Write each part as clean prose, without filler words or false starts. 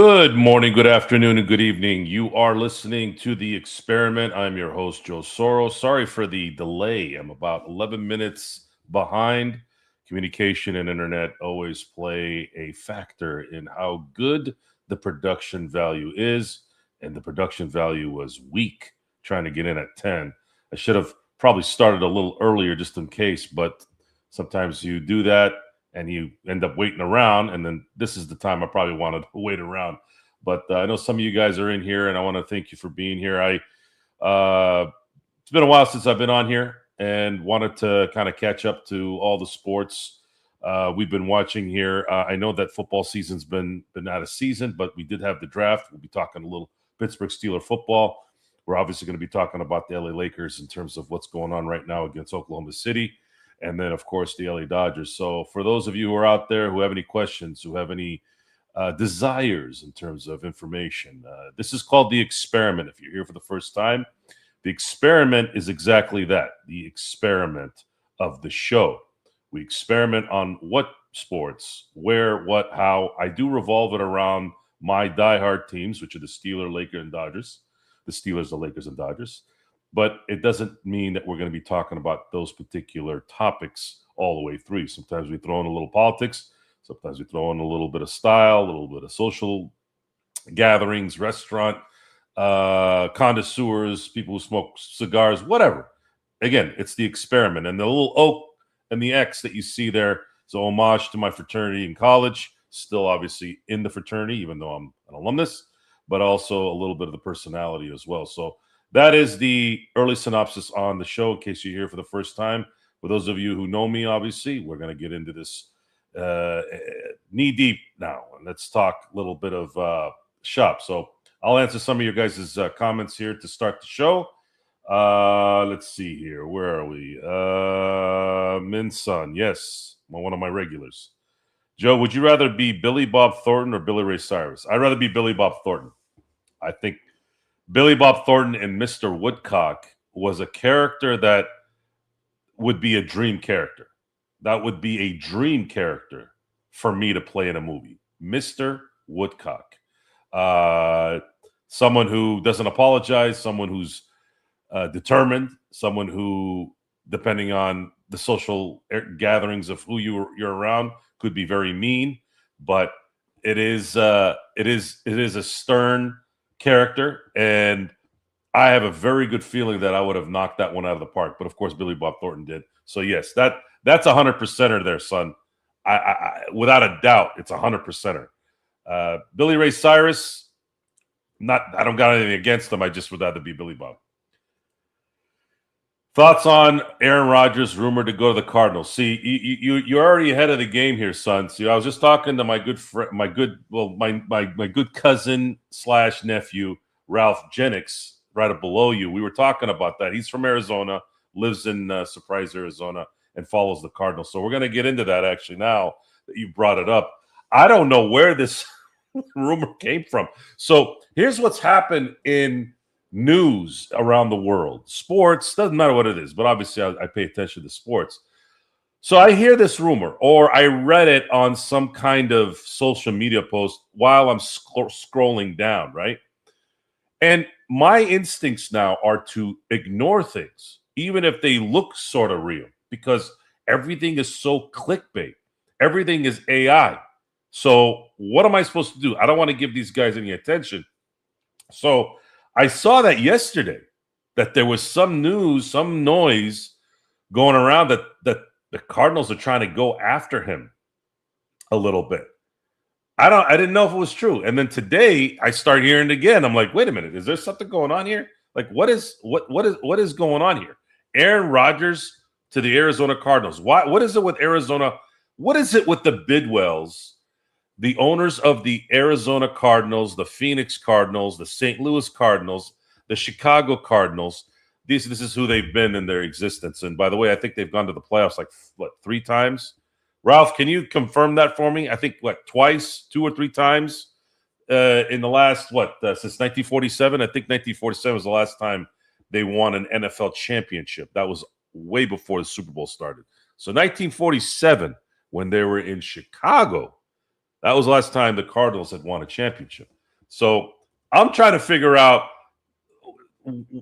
Good morning, good afternoon, and good evening. You are listening to The Experiment. I'm your host, Joe Soros. Sorry for the delay. I'm about 11 minutes behind. Communication and internet always play a factor in how good the production value is, and the production value was weak trying to get in at 10. I should have probably started a little earlier just in case, but sometimes you do that and you end up waiting around, and then this is the time I probably wanted to wait around. But I know some of you guys are in here, and I want to thank you for being here. It's been a while since I've been on here, and wanted to kind of catch up to all the sports we've been watching here. I know that football season's been out of season, but we did have the draft. We'll be talking a little Pittsburgh Steelers football. We're obviously going to be talking about the LA Lakers in terms of what's going on right now against Oklahoma City. And then, of course, the LA Dodgers. So for those of you who are out there who have any questions, who have any desires in terms of information, this is called The Experiment. If you're here for the first time, The Experiment is exactly that, the experiment of the show. We experiment on what sports, where, what, how. I do revolve it around my diehard teams, which are the Steelers, Lakers, and Dodgers. The Steelers, the Lakers, and Dodgers. But it doesn't mean that we're going to be talking about those particular topics all the way through. Sometimes we throw in a little politics. Sometimes we throw in a little bit of style, a little bit of social gatherings, restaurant, connoisseurs, people who smoke cigars, whatever. Again, it's the experiment. And the little oak and the X that you see there is a homage to my fraternity in college. Still obviously in the fraternity, even though I'm an alumnus, but also a little bit of the personality as well. So that is the early synopsis on the show, in case you're here for the first time. For those of you who know me, obviously, we're going to get into this knee-deep now. And let's talk a little bit of shop. So I'll answer some of your guys' comments here to start the show. Let's see here. Where are we? Min Sun, yes, one of my regulars. Joe, would you rather be Billy Bob Thornton or Billy Ray Cyrus? I'd rather be Billy Bob Thornton. I think Billy Bob Thornton in Mr. Woodcock was a character that would be a dream character. That would be a dream character for me to play in a movie. Mr. Woodcock. Someone who doesn't apologize, someone who's determined, someone who, depending on the social gatherings of who you're around, could be very mean, but it is a stern character, and I have a very good feeling that I would have knocked that one out of the park. But of course, Billy Bob Thornton did. So yes, that's 100%er there, son. I without a doubt, it's 100%er. Billy Ray Cyrus, I don't got anything against them. I just would rather be Billy Bob. Thoughts on Aaron Rodgers rumored to go to the Cardinals? See, you're already ahead of the game here, son. See, I was just talking to my good friend, my good cousin / nephew, Ralph Jennings, right up below you. We were talking about that. He's from Arizona, lives in Surprise, Arizona, and follows the Cardinals. So we're going to get into that actually now that you brought it up. I don't know where this rumor came from. So here's what's happened in news around the world. Sports, doesn't matter what it is, but obviously I pay attention to sports. So I hear this rumor, or I read it on some kind of social media post while I'm scrolling down, right? And my instincts now are to ignore things, even if they look sort of real, because everything is so clickbait. Everything is AI. So what am I supposed to do? I don't want to give these guys any attention. So I saw that yesterday, that there was some news, some noise going around that the Cardinals are trying to go after him a little bit. I didn't know if it was true. And then today I start hearing it again. I'm like, wait a minute, is there something going on here? Like, what is going on here? Aaron Rodgers to the Arizona Cardinals. What is it with Arizona? What is it with the Bidwells, the owners of the Arizona Cardinals, the Phoenix Cardinals, the St. Louis Cardinals, the Chicago Cardinals? This is who they've been in their existence. And by the way, I think they've gone to the playoffs like, 3 times? Ralph, can you confirm that for me? I think, twice, 2 or 3 times in the last, since 1947? I think 1947 was the last time they won an NFL championship. That was way before the Super Bowl started. So 1947, when they were in Chicago, that was the last time the Cardinals had won a championship. So I'm trying to figure out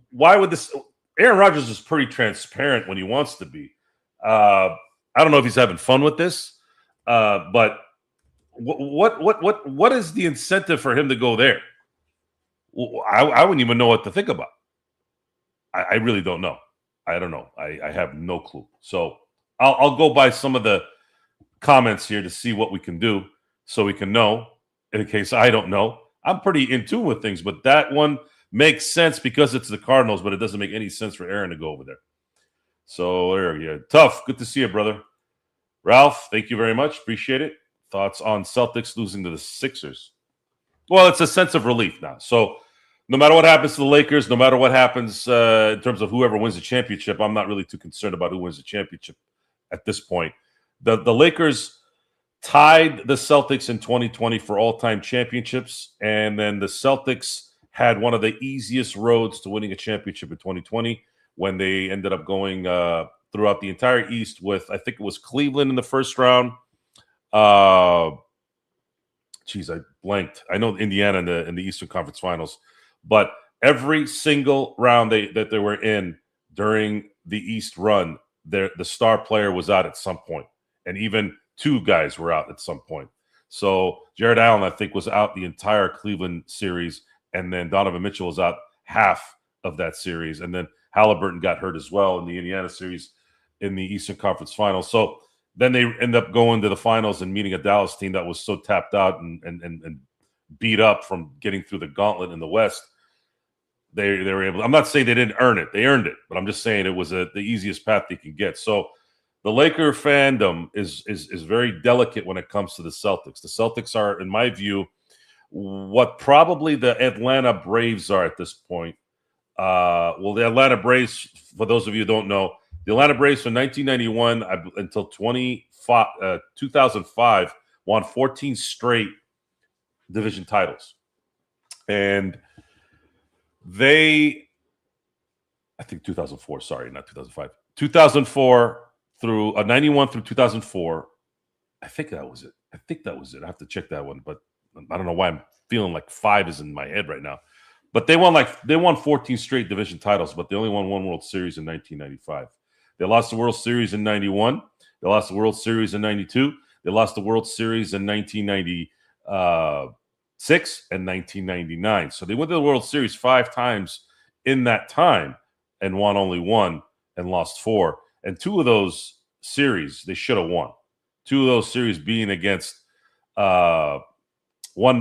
why would this. Aaron Rodgers is pretty transparent when he wants to be. I don't know if he's having fun with this, but what is the incentive for him to go there? I wouldn't even know what to think about. I really don't know. I don't know. I have no clue. So I'll go by some of the comments here to see what we can do so we can know in case I don't know. I'm pretty in tune with things, but that one makes sense because it's the Cardinals, but it doesn't make any sense for Aaron to go over there. So there you go. Tough. Good to see you, brother. Ralph, thank you very much. Appreciate it. Thoughts on Celtics losing to the Sixers? Well, it's a sense of relief now. So no matter what happens to the Lakers, no matter what happens in terms of whoever wins the championship, I'm not really too concerned about who wins the championship at this point. The Lakers tied the Celtics in 2020 for all-time championships, and then the Celtics had one of the easiest roads to winning a championship in 2020 when they ended up going throughout the entire East with, I think it was Cleveland in the first round. I blanked. I know Indiana in the Eastern Conference Finals, but every single round that they were in during the East run, the star player was out at some point, and even two guys were out at some point. So Jared Allen, I think, was out the entire Cleveland series, and then Donovan Mitchell was out half of that series, and then Halliburton got hurt as well in the Indiana series in the Eastern Conference Finals. So then they end up going to the finals and meeting a Dallas team that was so tapped out and beat up from getting through the gauntlet in the West. They were able. I'm not saying they didn't earn it; they earned it. But I'm just saying it was the easiest path they could get. So the Laker fandom is very delicate when it comes to the Celtics. The Celtics are, in my view, what probably the Atlanta Braves are at this point. Well, the Atlanta Braves, for those of you who don't know, the Atlanta Braves from 1991 until 2005 won 14 straight division titles. And I think 2004, sorry, not 2005. 2004 through 91 through 2004. I think that was it. I have to check that one, but I don't know why I'm feeling like 5 is in my head right now. But they won 14 straight division titles, but they only won one World Series in 1995. They lost the World Series in 91. They lost the World Series in 92. They lost the World Series in 1996 and 1999. So they went to the World Series 5 times in that time and won only 1 and lost 4. And 2 of those series they should have won. 2 of those series being against one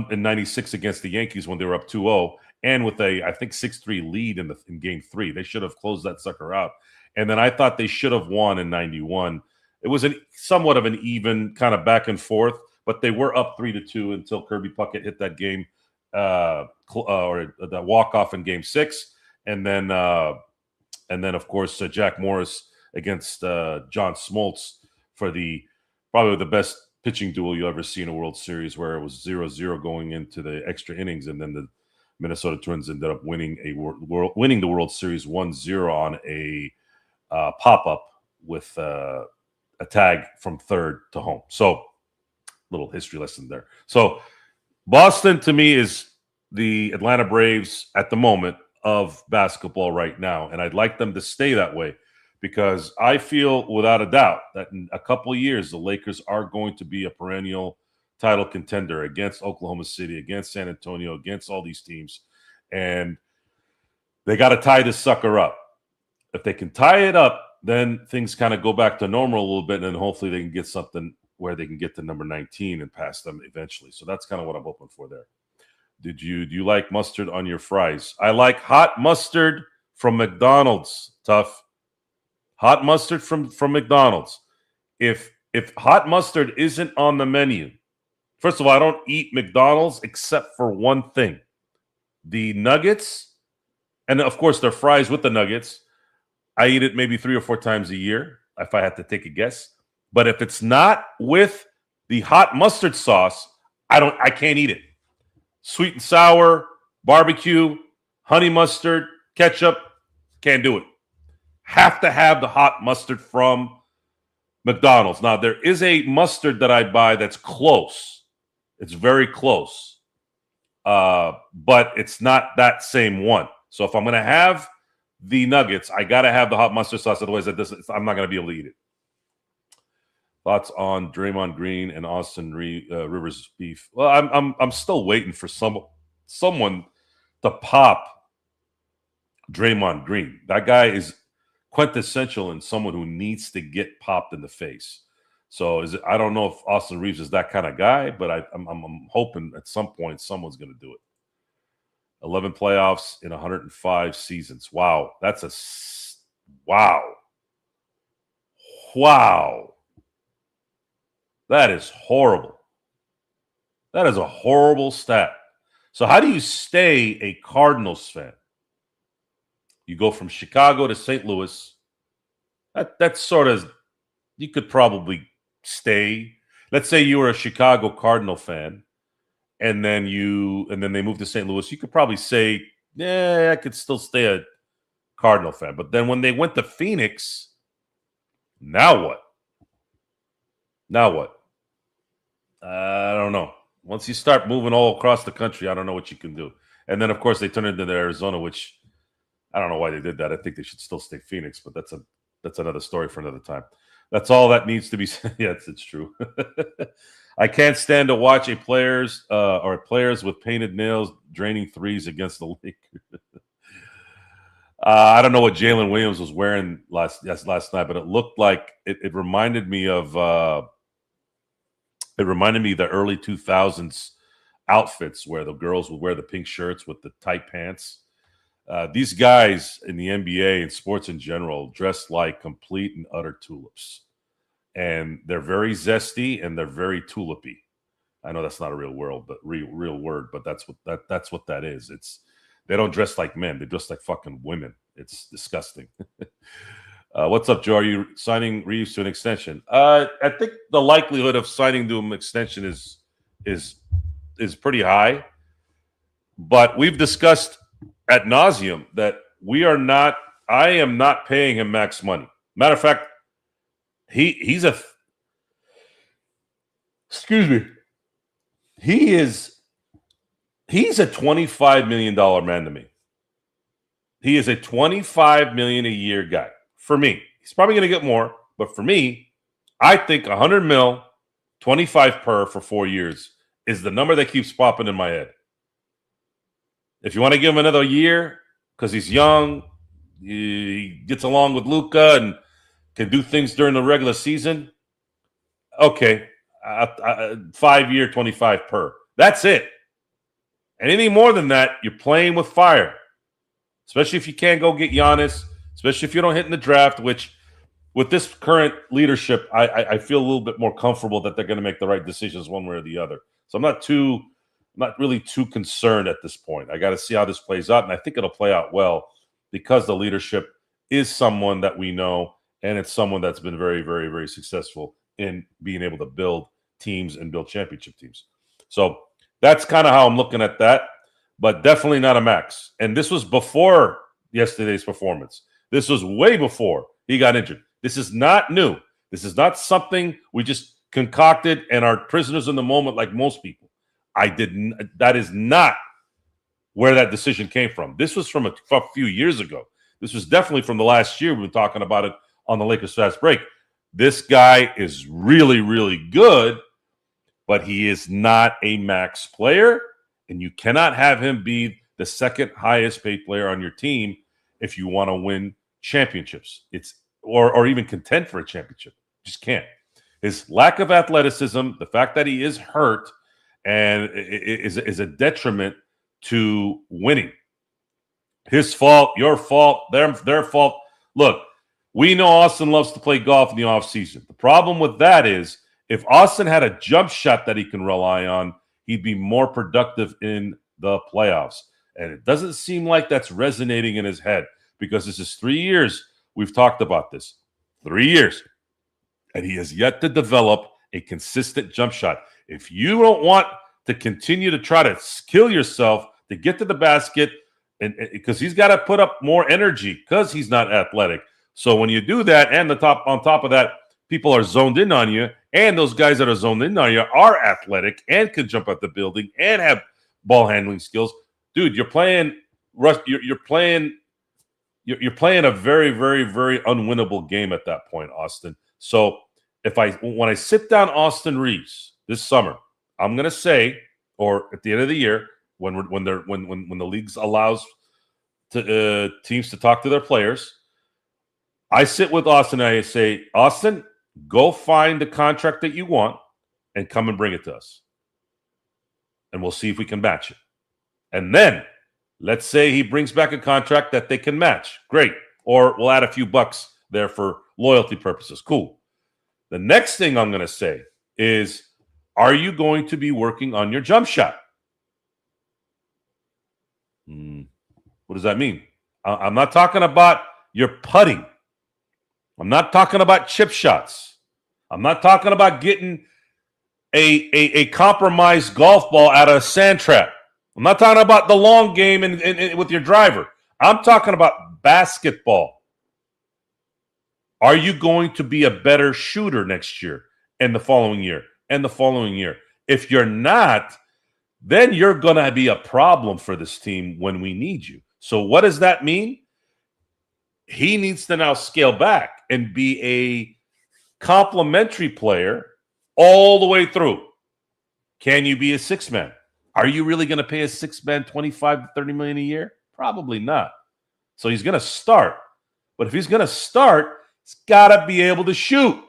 in 96 against the Yankees when they were up 2-0, and with a, I think, 6-3 lead in game 3. They should have closed that sucker out. And then I thought they should have won in 91. It was somewhat of an even kind of back and forth, but they were up 3-2 until Kirby Puckett hit that game or that walk-off in game 6. And then of course, Jack Morris against John Smoltz for probably the best pitching duel you ever see in a World Series, where it was 0-0 going into the extra innings, and then the Minnesota Twins ended up winning the World Series 1-0 on a pop-up with a tag from third to home. So, little history lesson there. So, Boston to me is the Atlanta Braves at the moment of basketball right now, and I'd like them to stay that way, because I feel without a doubt that in a couple of years, the Lakers are going to be a perennial title contender against Oklahoma City, against San Antonio, against all these teams. And they got to tie this sucker up. If they can tie it up, then things kind of go back to normal a little bit, and hopefully they can get something where they can get to number 19 and pass them eventually. So that's kind of what I'm hoping for there. Do you like mustard on your fries? I like hot mustard from McDonald's. Tough. Hot mustard from McDonald's. If hot mustard isn't on the menu, first of all, I don't eat McDonald's except for one thing: the nuggets, and of course their fries with the nuggets. I eat it maybe 3 or 4 times a year, if I had to take a guess. But if it's not with the hot mustard sauce, I can't eat it. Sweet and sour, barbecue, honey mustard, ketchup, can't do it. Have to have the hot mustard from McDonald's. Now, there is a mustard that I buy that's close. It's very close. but it's not that same one. So if I'm going to have the nuggets, I got to have the hot mustard sauce. Otherwise, I'm not going to be able to eat it. Thoughts on Draymond Green and Austin Rivers beef? Well, I'm still waiting for someone to pop Draymond Green. That guy is quintessential and someone who needs to get popped in the face. So I don't know if Austin Reeves is that kind of guy, but I'm hoping at some point someone's going to do it. 11 playoffs in 105 seasons. Wow, wow. That is horrible. That is a horrible stat. So how do you stay a Cardinals fan? You go from Chicago to St. Louis. That's sort of, you could probably stay. Let's say you were a Chicago Cardinal fan, and then they moved to St. Louis. You could probably say, I could still stay a Cardinal fan. But then when they went to Phoenix, now what? I don't know. Once you start moving all across the country, I don't know what you can do. And then, of course, they turned it into Arizona, which I don't know why they did that. I think they should still stay Phoenix, but that's another story for another time. That's all that needs to be said. Yes, it's true. I can't stand to watch players with painted nails draining threes against the Lakers. I don't know what Jalen Williams was wearing last night, but it looked like it reminded me of the early 2000s outfits where the girls would wear the pink shirts with the tight pants. These guys in the NBA and sports in general dress like complete and utter tulips. And they're very zesty and they're very tulipy. I know that's not a real word, but that's what that is. They don't dress like men. They dress like fucking women. It's disgusting. What's up, Joe? Are you signing Reeves to an extension? I think the likelihood of signing to an extension is pretty high. But we've discussed ad nauseum that I am not paying him max money. Matter of fact, he's a $25 million man to me. He is a $25 million a year guy. For me, he's probably going to get more, but for me, I think 100 mil, 25 per for 4 years is the number that keeps popping in my head. If you want to give him another year because he's young, he gets along with Luka and can do things during the regular season, okay, 5 year, 25 per. That's it. Anything more than that, you're playing with fire, especially if you can't go get Giannis. Especially if you don't hit in the draft, which with this current leadership, I feel a little bit more comfortable that they're going to make the right decisions one way or the other. So I'm not really too concerned at this point. I got to see how this plays out, and I think it'll play out well because the leadership is someone that we know, and it's someone that's been very, very, very successful in being able to build teams and build championship teams. So that's kind of how I'm looking at that, but definitely not a max. And this was before yesterday's performance. This was way before he got injured. This is not new. This is not something we just concocted and are prisoners in the moment like most people. That is not where that decision came from. This was from a few years ago. This was definitely from the last year. We've been talking about it on the Lakers Fast Break. This guy is really, really good, but he is not a max player, and you cannot have him be the second highest paid player on your team if you want to win championships. Or even contend for a championship. Just can't. His lack of athleticism, the fact that he is hurt, and is a detriment to winning. His fault, your fault, their fault. Look, we know Austin loves to play golf in the offseason. The problem with that is if Austin had a jump shot that he can rely on, he'd be more productive in the playoffs. And it doesn't seem like that's resonating in his head because this is 3 years. We've talked about this. 3 years. And he has yet to develop a consistent jump shot. If you don't want to continue to try to kill yourself to get to the basket, and because he's got to put up more energy because he's not athletic. So when you do that, and on top of that, people are zoned in on you, and those guys that are zoned in on you are athletic and can jump out the building and have ball handling skills. Dude, you're playing you're playing a very, very, very unwinnable game at that point, Austin. So when I sit down Austin Reeves this summer, I'm gonna say, or at the end of the year, when the league allows teams to talk to their players, I sit with Austin and I say, Austin, go find the contract that you want and come and bring it to us. And we'll see if we can match it. And then let's say he brings back a contract that they can match. Great. Or we'll add a few bucks there for loyalty purposes. Cool. The next thing I'm going to say is, are you going to be working on your jump shot? What does that mean? I'm not talking about your putting. I'm not talking about chip shots. I'm not talking about getting a compromised golf ball out of a sand trap. I'm not talking about the long game and with your driver. I'm talking about basketball. Are you going to be a better shooter next year and the following year and the following year? If you're not, then you're going to be a problem for this team when we need you. So what does that mean? He needs to now scale back and be a complementary player all the way through. Can you be a six-man? Are you really going to pay a six-man $25 to $30 million a year? Probably not. So he's going to start. But if he's going to start, he's got to be able to shoot.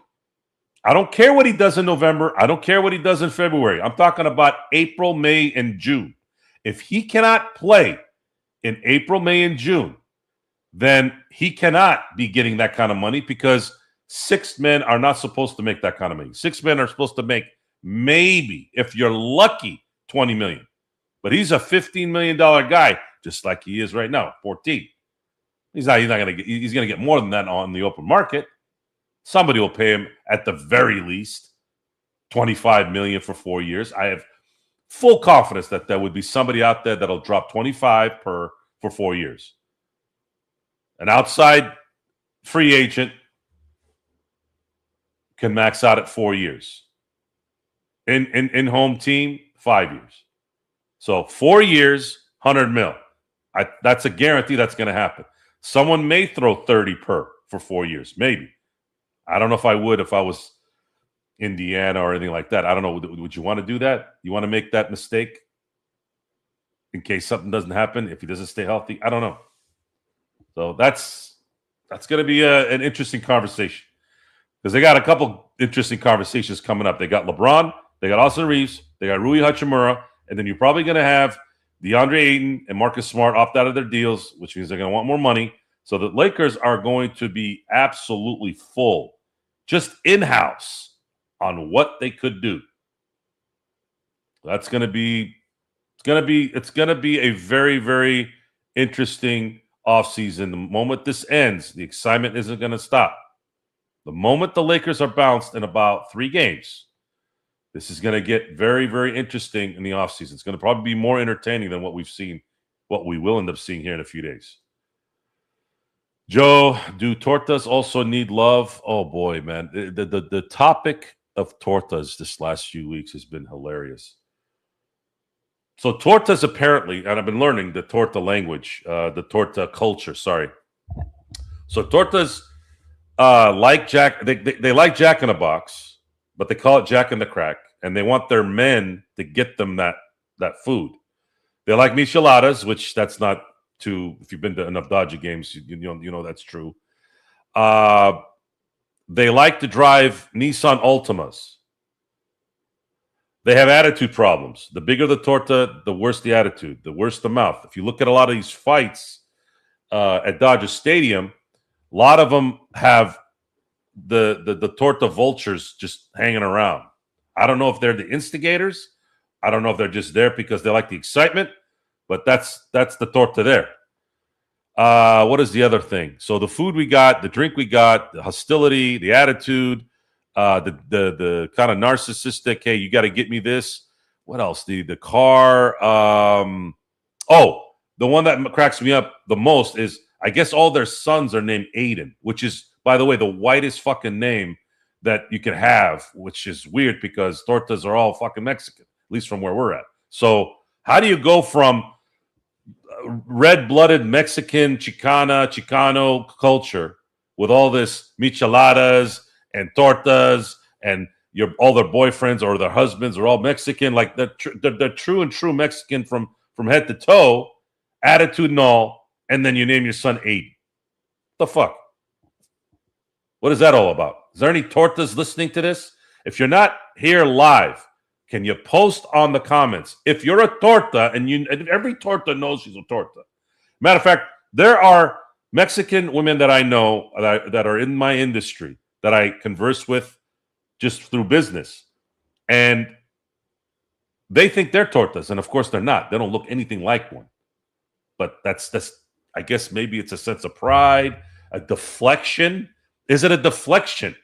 I don't care what he does in November. I don't care what he does in February. I'm talking about April, May, and June. If he cannot play in April, May, and June, then he cannot be getting that kind of money, because six men are not supposed to make that kind of money. Six men are supposed to make maybe, if you're lucky, $20 million. But he's a $15 million guy, just like he is right now, 14. He's not going to get. He's going to get more than that on the open market. Somebody will pay him at the very least $25 million for 4 years. I have full confidence that there would be somebody out there that'll drop 25 per for 4 years. An outside free agent can max out at 4 years. In home team, 5 years. So 4 years, 100 mil. That's a guarantee that's going to happen. Someone may throw 30 per for 4 years, maybe. I don't know if I would if I was Indiana or anything like that. I don't know. Would you want to do that? You want to make that mistake in case something doesn't happen if he doesn't stay healthy? I don't know. So that's going to be an interesting conversation, because they got a couple interesting conversations coming up. They got LeBron, they got Austin Reeves, they got Rui Hachimura, and then you're probably going to have DeAndre Ayton and Marcus Smart opt out of their deals, which means they're going to want more money. So the Lakers are going to be absolutely full, just in-house, on what they could do. That's going to be it's going to be a very, very interesting offseason. The moment this ends, the excitement isn't going to stop. The moment the Lakers are bounced in about 3 games, this is going to get very, very interesting in the offseason. It's going to probably be more entertaining than what we've seen, what we will end up seeing here in a few days. Joe, do tortas also need love? Oh boy, man. The topic of tortas this last few weeks has been hilarious. So tortas apparently, and I've been learning the torta language, the torta culture, sorry. So tortas like Jack, they like Jack in a Box, but they call it Jack in the Crack, and they want their men to get them that food. They like micheladas, which that's not too, if you've been to enough Dodger games, you know that's true. They like to drive Nissan Altimas. They have attitude problems. The bigger the torta, the worse the attitude, the worse the mouth. If you look at a lot of these fights at Dodger Stadium, a lot of them have the torta vultures just hanging around. I don't know if they're the instigators. I don't know if they're just there because they like the excitement, but that's the torta there. What is the other thing? So the food we got, the drink we got, the hostility, the attitude, the kind of narcissistic, hey, you got to get me this. What else? The car. The one that cracks me up the most is, I guess all their sons are named Aiden, which is, by the way, the whitest fucking name that you can have, which is weird because tortas are all fucking Mexican, at least from where we're at. So How do you go from red-blooded Mexican Chicano culture with all this micheladas and tortas and all their boyfriends or their husbands are all Mexican, like the true Mexican from head to toe, attitude and all, and then you name your son Aiden. The fuck? What is that all about? Is there any tortas listening to this? If you're not here live, can you post on the comments? If you're a torta and every torta knows she's a torta. Matter of fact, there are Mexican women that I know that are in my industry that I converse with just through business. And they think they're tortas. And of course they're not. They don't look anything like one. But that's I guess maybe it's a sense of pride, a deflection. Is it a deflection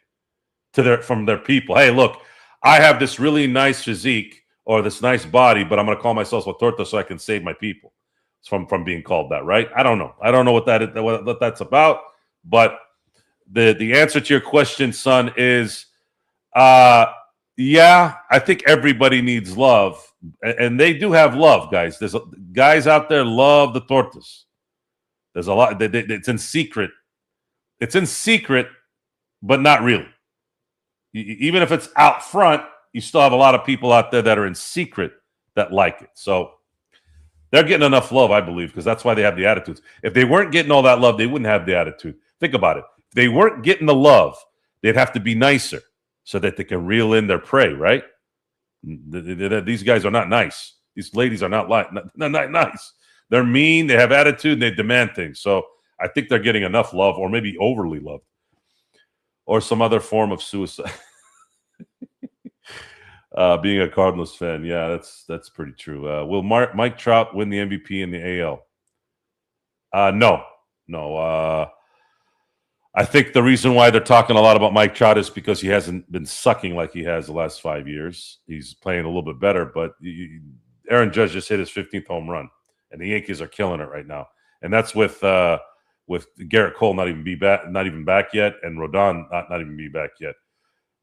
from their people? Hey, look, I have this really nice physique or this nice body, but I'm going to call myself a torta so I can save my people from being called that, right? I don't know. I don't know what that's about. But the answer to your question, son, is yeah, I think everybody needs love. And they do have love, guys. There's guys out there love the tortas. There's a lot. It's in secret. It's in secret, but not really. Even if it's out front, you still have a lot of people out there that are in secret that like it. So they're getting enough love, I believe, because that's why they have the attitudes. If they weren't getting all that love, they wouldn't have the attitude. Think about it. If they weren't getting the love, they'd have to be nicer so that they can reel in their prey, right? These guys are not nice. These ladies are not nice. They're mean. They have attitude. And they demand things. So I think they're getting enough love, or maybe overly loved, or some other form of suicide. Being a Cardinals fan, yeah, that's pretty true. Will Mike Trout win the MVP in the AL? No. I think the reason why they're talking a lot about Mike Trout is because he hasn't been sucking like he has the last 5 years. He's playing a little bit better, but Aaron Judge just hit his 15th home run, and the Yankees are killing it right now. And that's with Garrett Cole not even back yet, and Rodon not even be back yet.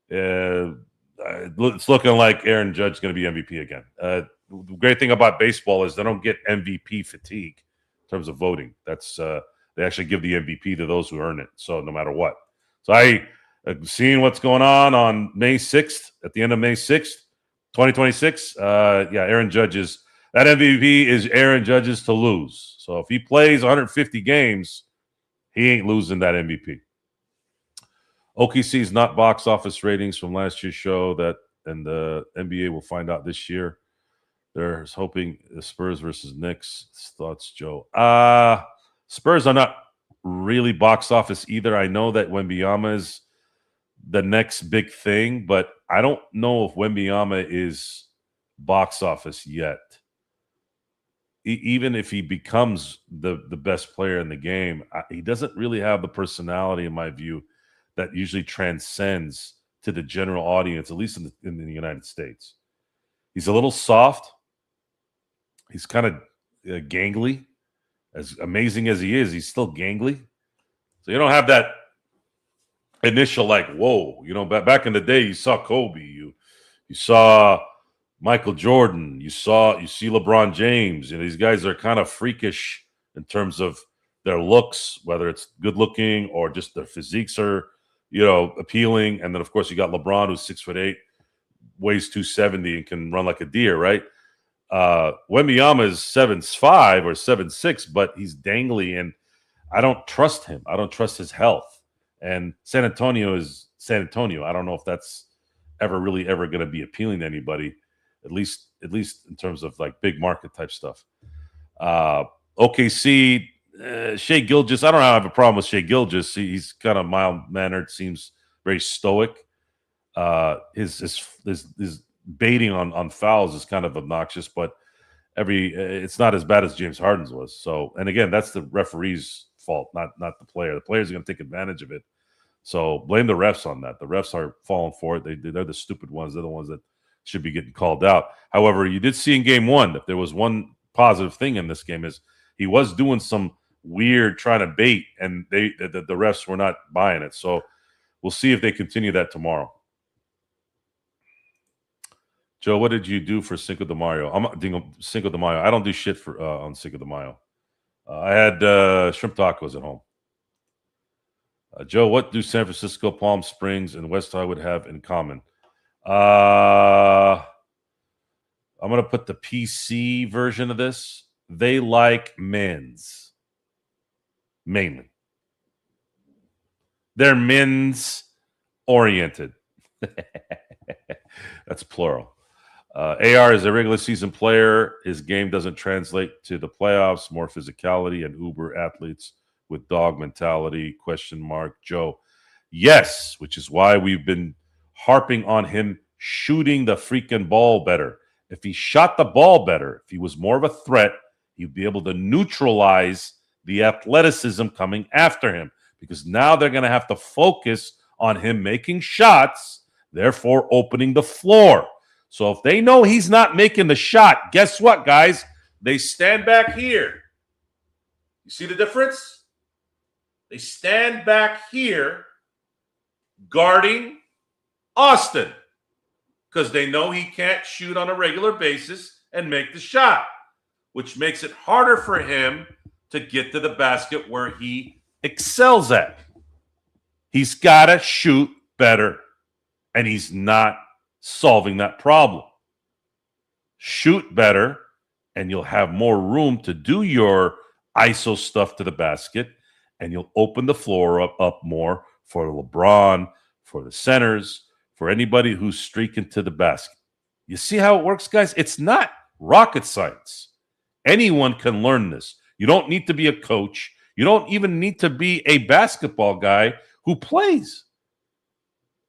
It's looking like Aaron Judge is going to be MVP again. The great thing about baseball is they don't get MVP fatigue in terms of voting. That's they actually give the MVP to those who earn it. So no matter what. So I seeing what's going on May 6th, at the end of May 6th, 2026. Aaron Judge's that MVP is Aaron Judge's to lose. So if he plays 150 games, he ain't losing that MVP. OKC's not box office ratings from last year's show and the NBA will find out this year. They're hoping the Spurs versus Knicks. Thoughts, Joe? Spurs are not really box office either. I know that Wembanyama is the next big thing, but I don't know if Wembanyama is box office yet. Even if he becomes the best player in the game, he doesn't really have the personality, in my view, that usually transcends to the general audience, at least in the United States. He's a little soft. He's kind of gangly. As amazing as he is, he's still gangly. So you don't have that initial like, whoa. You know, back in the day, you saw Kobe. You saw Michael Jordan. You see LeBron James. You know, these guys are kind of freakish in terms of their looks, whether it's good looking or just their physiques are, appealing. And then, of course, you got LeBron, who's 6'8", weighs 270 and can run like a deer, right? Wembanyama is 7'5" or 7'6", but he's dangly, and I don't trust him. I don't trust his health. And San Antonio is San Antonio. I don't know if that's ever going to be appealing to anybody, at least in terms of like big market type stuff. OKC, Shai Gilgeous. I don't have a problem with Shai Gilgeous. He's kind of mild-mannered, seems very stoic. His baiting on fouls is kind of obnoxious, but it's not as bad as James Harden's was. So, and again, that's the referee's fault, not the player. The players are going to take advantage of it. So blame the refs on that. The refs are falling for it. They're the stupid ones. They're the ones that should be getting called out. However, you did see in game one that there was one positive thing in this game is he was doing some weird trying to bait, and the refs were not buying it. So we'll see if they continue that tomorrow. Joe, what did you do for Cinco de Mayo? I'm doing Cinco de Mayo. I don't do shit for on Cinco de Mayo. I had shrimp tacos at home. Joe, what do San Francisco, Palm Springs, and West Hollywood have in common? I'm going to put the PC version of this. They like men's. Mainly. They're men's oriented. That's plural. AR is a regular season player. His game doesn't translate to the playoffs. More physicality and uber athletes with dog mentality, ? Joe. Yes, which is why we've been harping on him shooting the freaking ball better. If he shot the ball better, if he was more of a threat, he'd be able to neutralize the athleticism coming after him, because now they're going to have to focus on him making shots, therefore opening the floor. So if they know he's not making the shot, guess what, guys? They stand back here. You see the difference? They stand back here guarding Austin because they know he can't shoot on a regular basis and make the shot, which makes it harder for him to get to the basket where he excels at. He's got to shoot better, and he's not solving that problem. Shoot better, and you'll have more room to do your ISO stuff to the basket, and you'll open the floor up more for LeBron, for the centers, for anybody who's streaking to the basket. You see how it works, guys? It's not rocket science. Anyone can learn this. You don't need to be a coach. You don't even need to be a basketball guy who plays.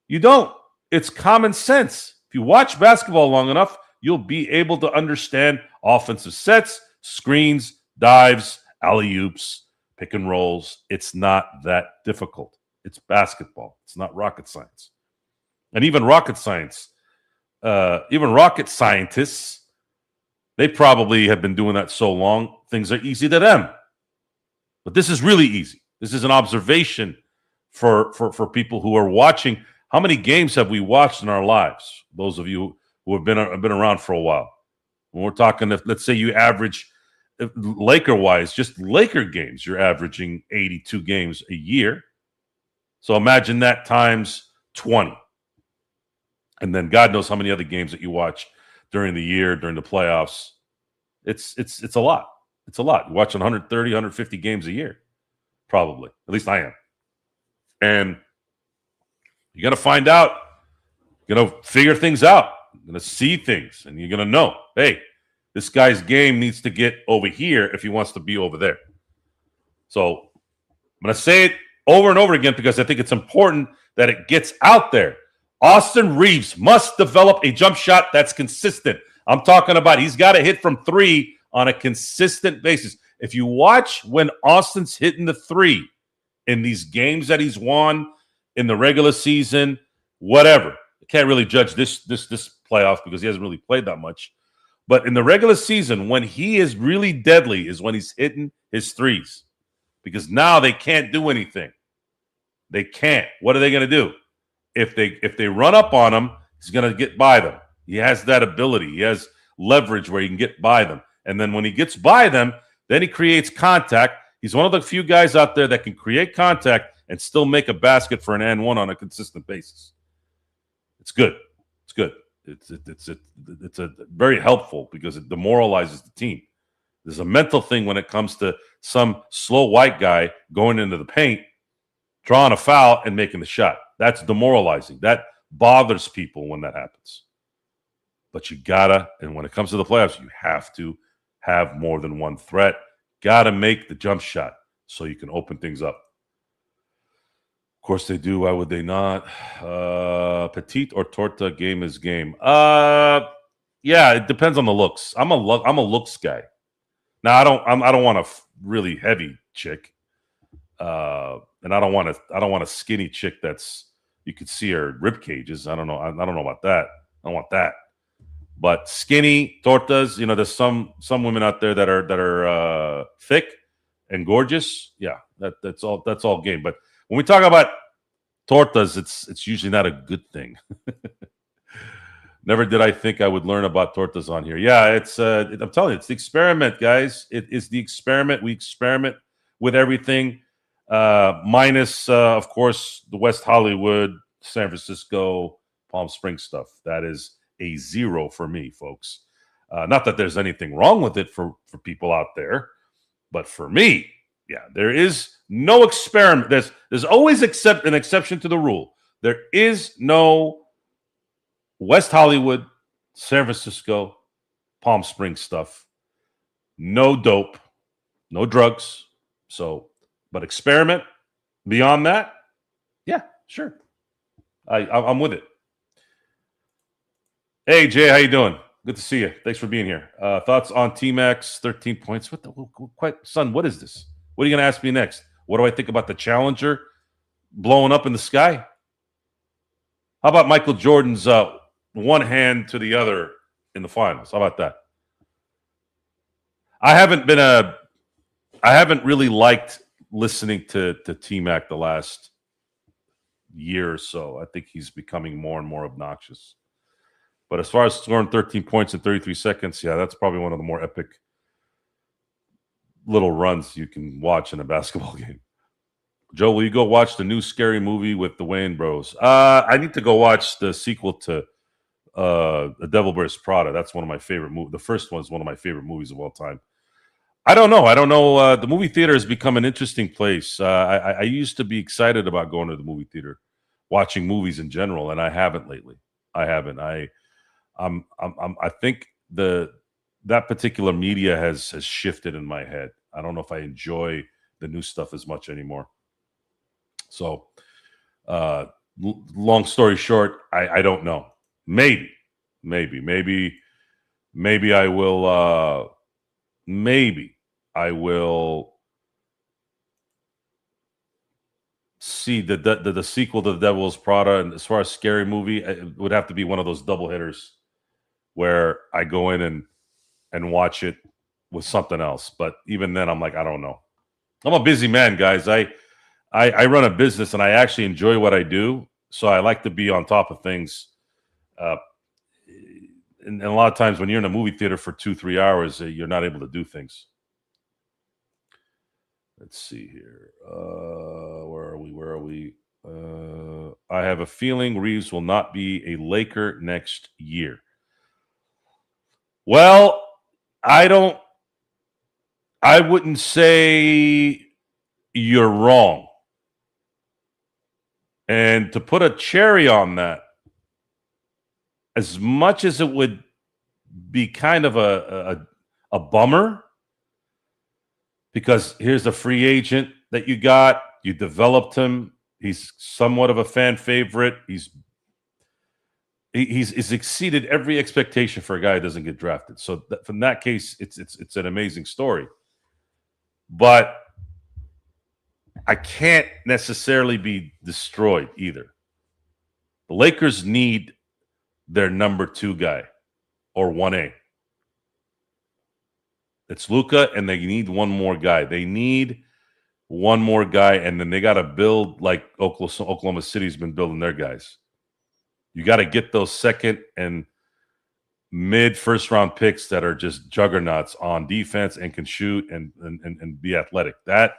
You don't. It's common sense. If you watch basketball long enough, you'll be able to understand offensive sets, screens, dives, alley-oops, pick and rolls. It's not that difficult. It's basketball. It's not rocket science. And even rocket scientists, they probably have been doing that so long, things are easy to them. But this is really easy. This is an observation for people who are watching. How many games have we watched in our lives? Those of you who have been around for a while. When we're talking, let's say you average, Laker-wise, just Laker games, you're averaging 82 games a year. So imagine that times 20. And then God knows how many other games that you watch during the year, during the playoffs. It's a lot. It's a lot. You're watching 130, 150 games a year, probably. At least I am. And you got to find out. You're going to figure things out. You're going to see things. And you're going to know, hey, this guy's game needs to get over here if he wants to be over there. So I'm going to say it over and over again because I think it's important that it gets out there. Austin Reeves must develop a jump shot that's consistent. I'm talking about he's got to hit from three on a consistent basis. If you watch when Austin's hitting the three in these games that he's won in the regular season, whatever. I can't really judge this playoff because he hasn't really played that much. But in the regular season, when he is really deadly is when he's hitting his threes. Because now they can't do anything. They can't. What are they going to do? If they run up on him, he's going to get by them. He has that ability. He has leverage where he can get by them. And then when he gets by them, then he creates contact. He's one of the few guys out there that can create contact and still make a basket for an and one on a consistent basis. It's good. It's good. It's a very helpful because it demoralizes the team. There's a mental thing when it comes to some slow white guy going into the paint, drawing a foul, and making the shot. That's demoralizing. That bothers people when that happens. But you gotta, and when it comes to the playoffs, you have to have more than one threat. Gotta make the jump shot so you can open things up. Of course they do. Why would they not? Petite or torta, game is game. Yeah, it depends on the looks. I'm a looks guy. Now I don't want a really heavy chick. And I don't want a skinny chick that's you could see her rib cages. I don't know about that. I don't want that. But skinny tortas, there's some women out there that are thick and gorgeous. Yeah, that's all game. But when we talk about tortas, it's usually not a good thing. Never did I think I would learn about tortas on here. Yeah, it's I'm telling you, it's the experiment, guys. It is the experiment. We experiment with everything, minus, of course, the West Hollywood, San Francisco, Palm Springs stuff. That is a 0 for me, folks. Not that there's anything wrong with it for people out there, but for me, yeah, there is no experiment. There's always an exception to the rule. There is no West Hollywood, San Francisco, Palm Springs stuff. No dope, no drugs. So, but experiment beyond that, yeah, sure. I'm with it. Hey, Jay, how you doing? Good to see you. Thanks for being here. Thoughts on T-Max, 13 points. Son, what is this? What are you going to ask me next? What do I think about the Challenger blowing up in the sky? How about Michael Jordan's one hand to the other in the finals? How about that? I haven't really liked listening to T-Mac the last year or so. I think he's becoming more and more obnoxious. But as far as scoring 13 points in 33 seconds, yeah, that's probably one of the more epic little runs you can watch in a basketball game. Joe, will you go watch the new scary movie with the Wayne Bros? I need to go watch the sequel to The Devil Wears Prada. That's one of my favorite movies. The first one is one of my favorite movies of all time. I don't know. The movie theater has become an interesting place. I used to be excited about going to the movie theater, watching movies in general, and I haven't lately. I haven't. I think that particular media has shifted in my head. I don't know if I enjoy the new stuff as much anymore. So, long story short, I don't know. Maybe I will. Maybe I will see the sequel to The Devil's Prada. And as far as scary movie, it would have to be one of those double hitters where I go in and watch it with something else. But even then, I'm like, I don't know. I'm a busy man, guys. I run a business and I actually enjoy what I do. So I like to be on top of things. And a lot of times when you're in a movie theater for 2-3 hours, you're not able to do things. Let's see here. Where are we? I have a feeling Reeves will not be a Laker next year. Well, I wouldn't say you're wrong. And to put a cherry on that, as much as it would be kind of a bummer, because here's a free agent that you got, you developed him, he's somewhat of a fan favorite, he's exceeded every expectation for a guy who doesn't get drafted. So from that case, it's an amazing story. But I can't necessarily be destroyed either. The Lakers need their number 2 guy or 1A. It's Luka, and they need one more guy. They need one more guy, and then they got to build like Oklahoma City's been building their guys. You got to get those second and mid first round picks that are just juggernauts on defense and can shoot and be athletic. That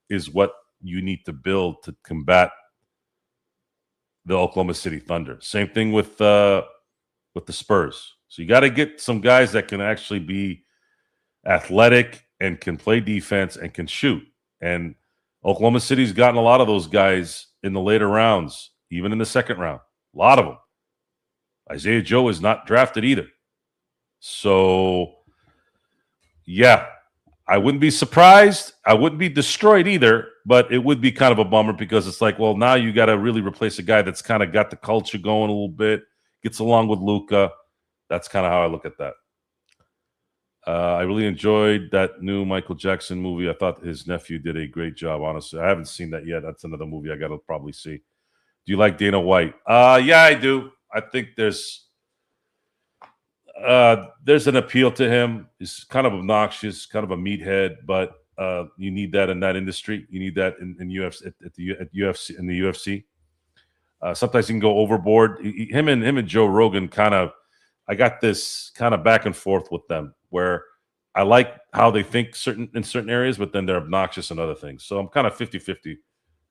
is what you need to build to combat the Oklahoma City Thunder. Same thing with the Spurs. So you got to get some guys that can actually be athletic and can play defense and can shoot. And Oklahoma City's gotten a lot of those guys in the later rounds, even in the second round. A lot of them. Isaiah Joe is not drafted either. So, yeah, I wouldn't be surprised. I wouldn't be destroyed either, but it would be kind of a bummer because it's like, well, now you got to really replace a guy that's kind of got the culture going a little bit, gets along with Luka. That's kind of how I look at that. I really enjoyed that new Michael Jackson movie. I thought his nephew did a great job, honestly. I haven't seen that yet. That's another movie I got to probably see. Do you like Dana White? Yeah, I do. I think there's an appeal to him. He's kind of obnoxious, kind of a meathead, but you need that in that industry. You need that in UFC at UFC in the UFC. Sometimes he can go overboard. Him and Joe Rogan kind of I got this kind of back and forth with them where I like how they think in certain areas, but then they're obnoxious in other things. So I'm kind of 50-50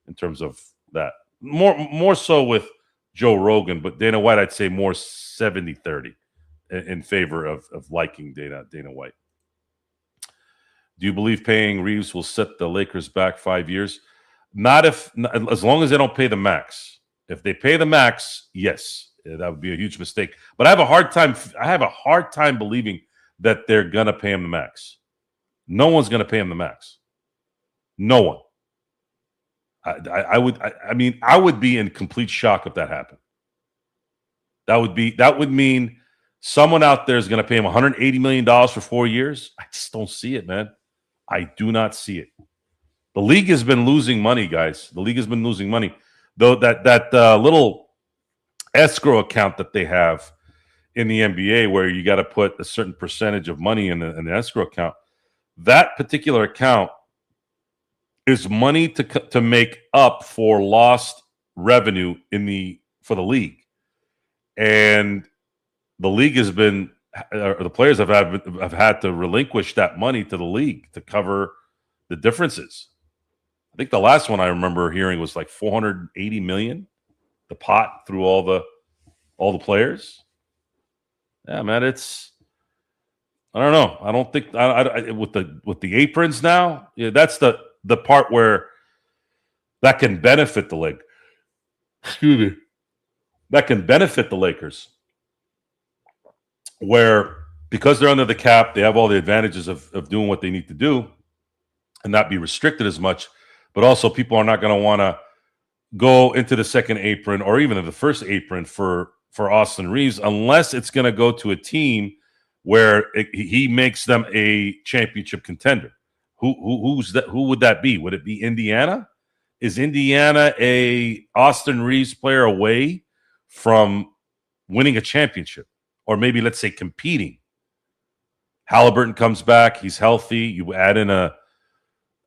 in terms of that. More so with Joe Rogan, but Dana White, I'd say more 70-30 in favor of liking Dana White. Do you believe paying Reeves will set the Lakers back 5 years? As long as they don't pay the max. If they pay the max, yes, that would be a huge mistake. But I have a hard time believing that they're gonna pay him the max. No one's gonna pay him the max. No one. I would be in complete shock if that happened. That would mean someone out there is going to pay him $180 million for 4 years. I just don't see it, man. I do not see it. The league has been losing money, guys. The league has been losing money. Though that little escrow account that they have in the NBA where you got to put a certain percentage of money in the escrow account, that particular account is money to make up for lost revenue for the league. And the league has been, or the players have had to relinquish that money to the league to cover the differences. I think the last one I remember hearing was like $480 million, the pot through all the players. Yeah, man, I don't know. I don't think with the aprons now. Yeah, that's the part where that can benefit the league. Excuse me. That can benefit the Lakers, where because they're under the cap, they have all the advantages of doing what they need to do and not be restricted as much. But also, people are not going to want to go into the second apron or even the first apron for Austin Reeves unless it's going to go to a team where he makes them a championship contender. Who's that? Who would that be? Would it be Indiana? Is Indiana a Austin Reeves player away from winning a championship, or maybe let's say competing? Halliburton comes back, he's healthy. You add in an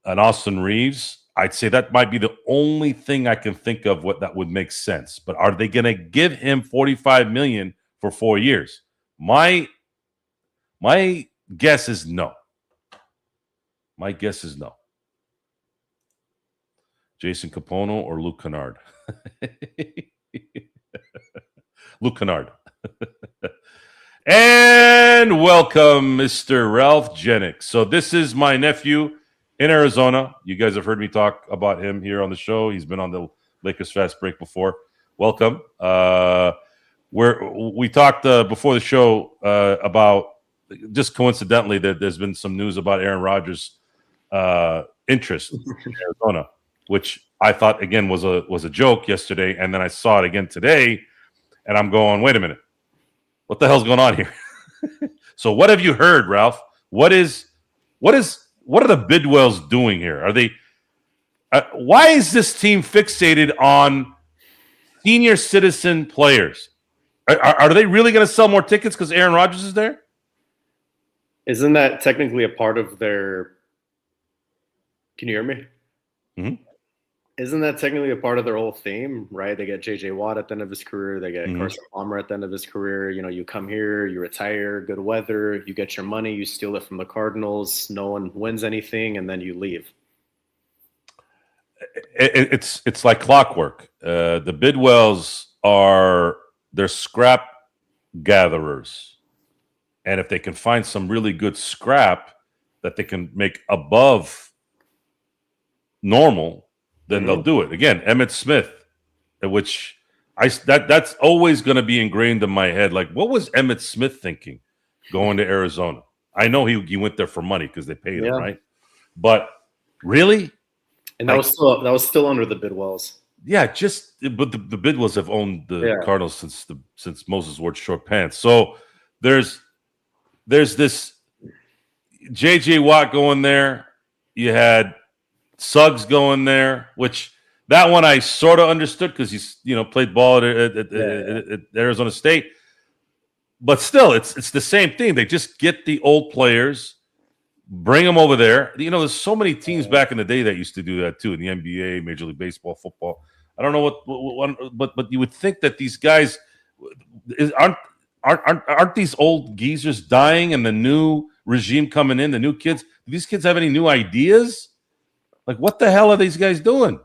Austin Reeves. I'd say that might be the only thing I can think of what that would make sense. But are they going to give him $45 million for 4 years? My guess is no. My guess is no. Jason Capono or Luke Kennard? Luke Kennard. And welcome, Mr. Ralph Jennings. So this is my nephew in Arizona. You guys have heard me talk about him here on the show. He's been on the Lakers Fast Break before. Welcome. We talked before the show about, just coincidentally, that there's been some news about Aaron Rodgers' interest in Arizona, which I thought again was a joke yesterday, and then I saw it again today, and I'm going, wait a minute, what the hell's going on here? So what have you heard, Ralph? What are the Bidwells doing here? Are they? Why is this team fixated on senior citizen players? Are they really going to sell more tickets because Aaron Rodgers is there? Isn't that technically a part of their? Can you hear me? Mm-hmm. Isn't that technically a part of their whole theme, right? They get J.J. Watt at the end of his career. They get Carson Palmer at the end of his career. You know, you come here, you retire, good weather, you get your money, you steal it from the Cardinals. No one wins anything, and then you leave. It's like clockwork. The Bidwells they're scrap gatherers, and if they can find some really good scrap that they can make above normal, then they'll do it. Again, Emmitt Smith, which that's always going to be ingrained in my head. Like, what was Emmitt Smith thinking going to Arizona? I know he went there for money because they paid him, right? But really, and that was still under the Bidwells. Yeah, but the Bidwells have owned the Cardinals since Moses wore short pants. So there's this J.J. Watt going there. You had Suggs going there, which that one I sort of understood because he's played ball at Arizona State. But still, it's the same thing. They just get the old players, bring them over there. There's so many teams back in the day that used to do that too in the NBA, Major League Baseball, football. I don't know what but you would think that these guys aren't these old geezers dying and the new regime coming in, the new kids? Do these kids have any new ideas? Like, what the hell are these guys doing?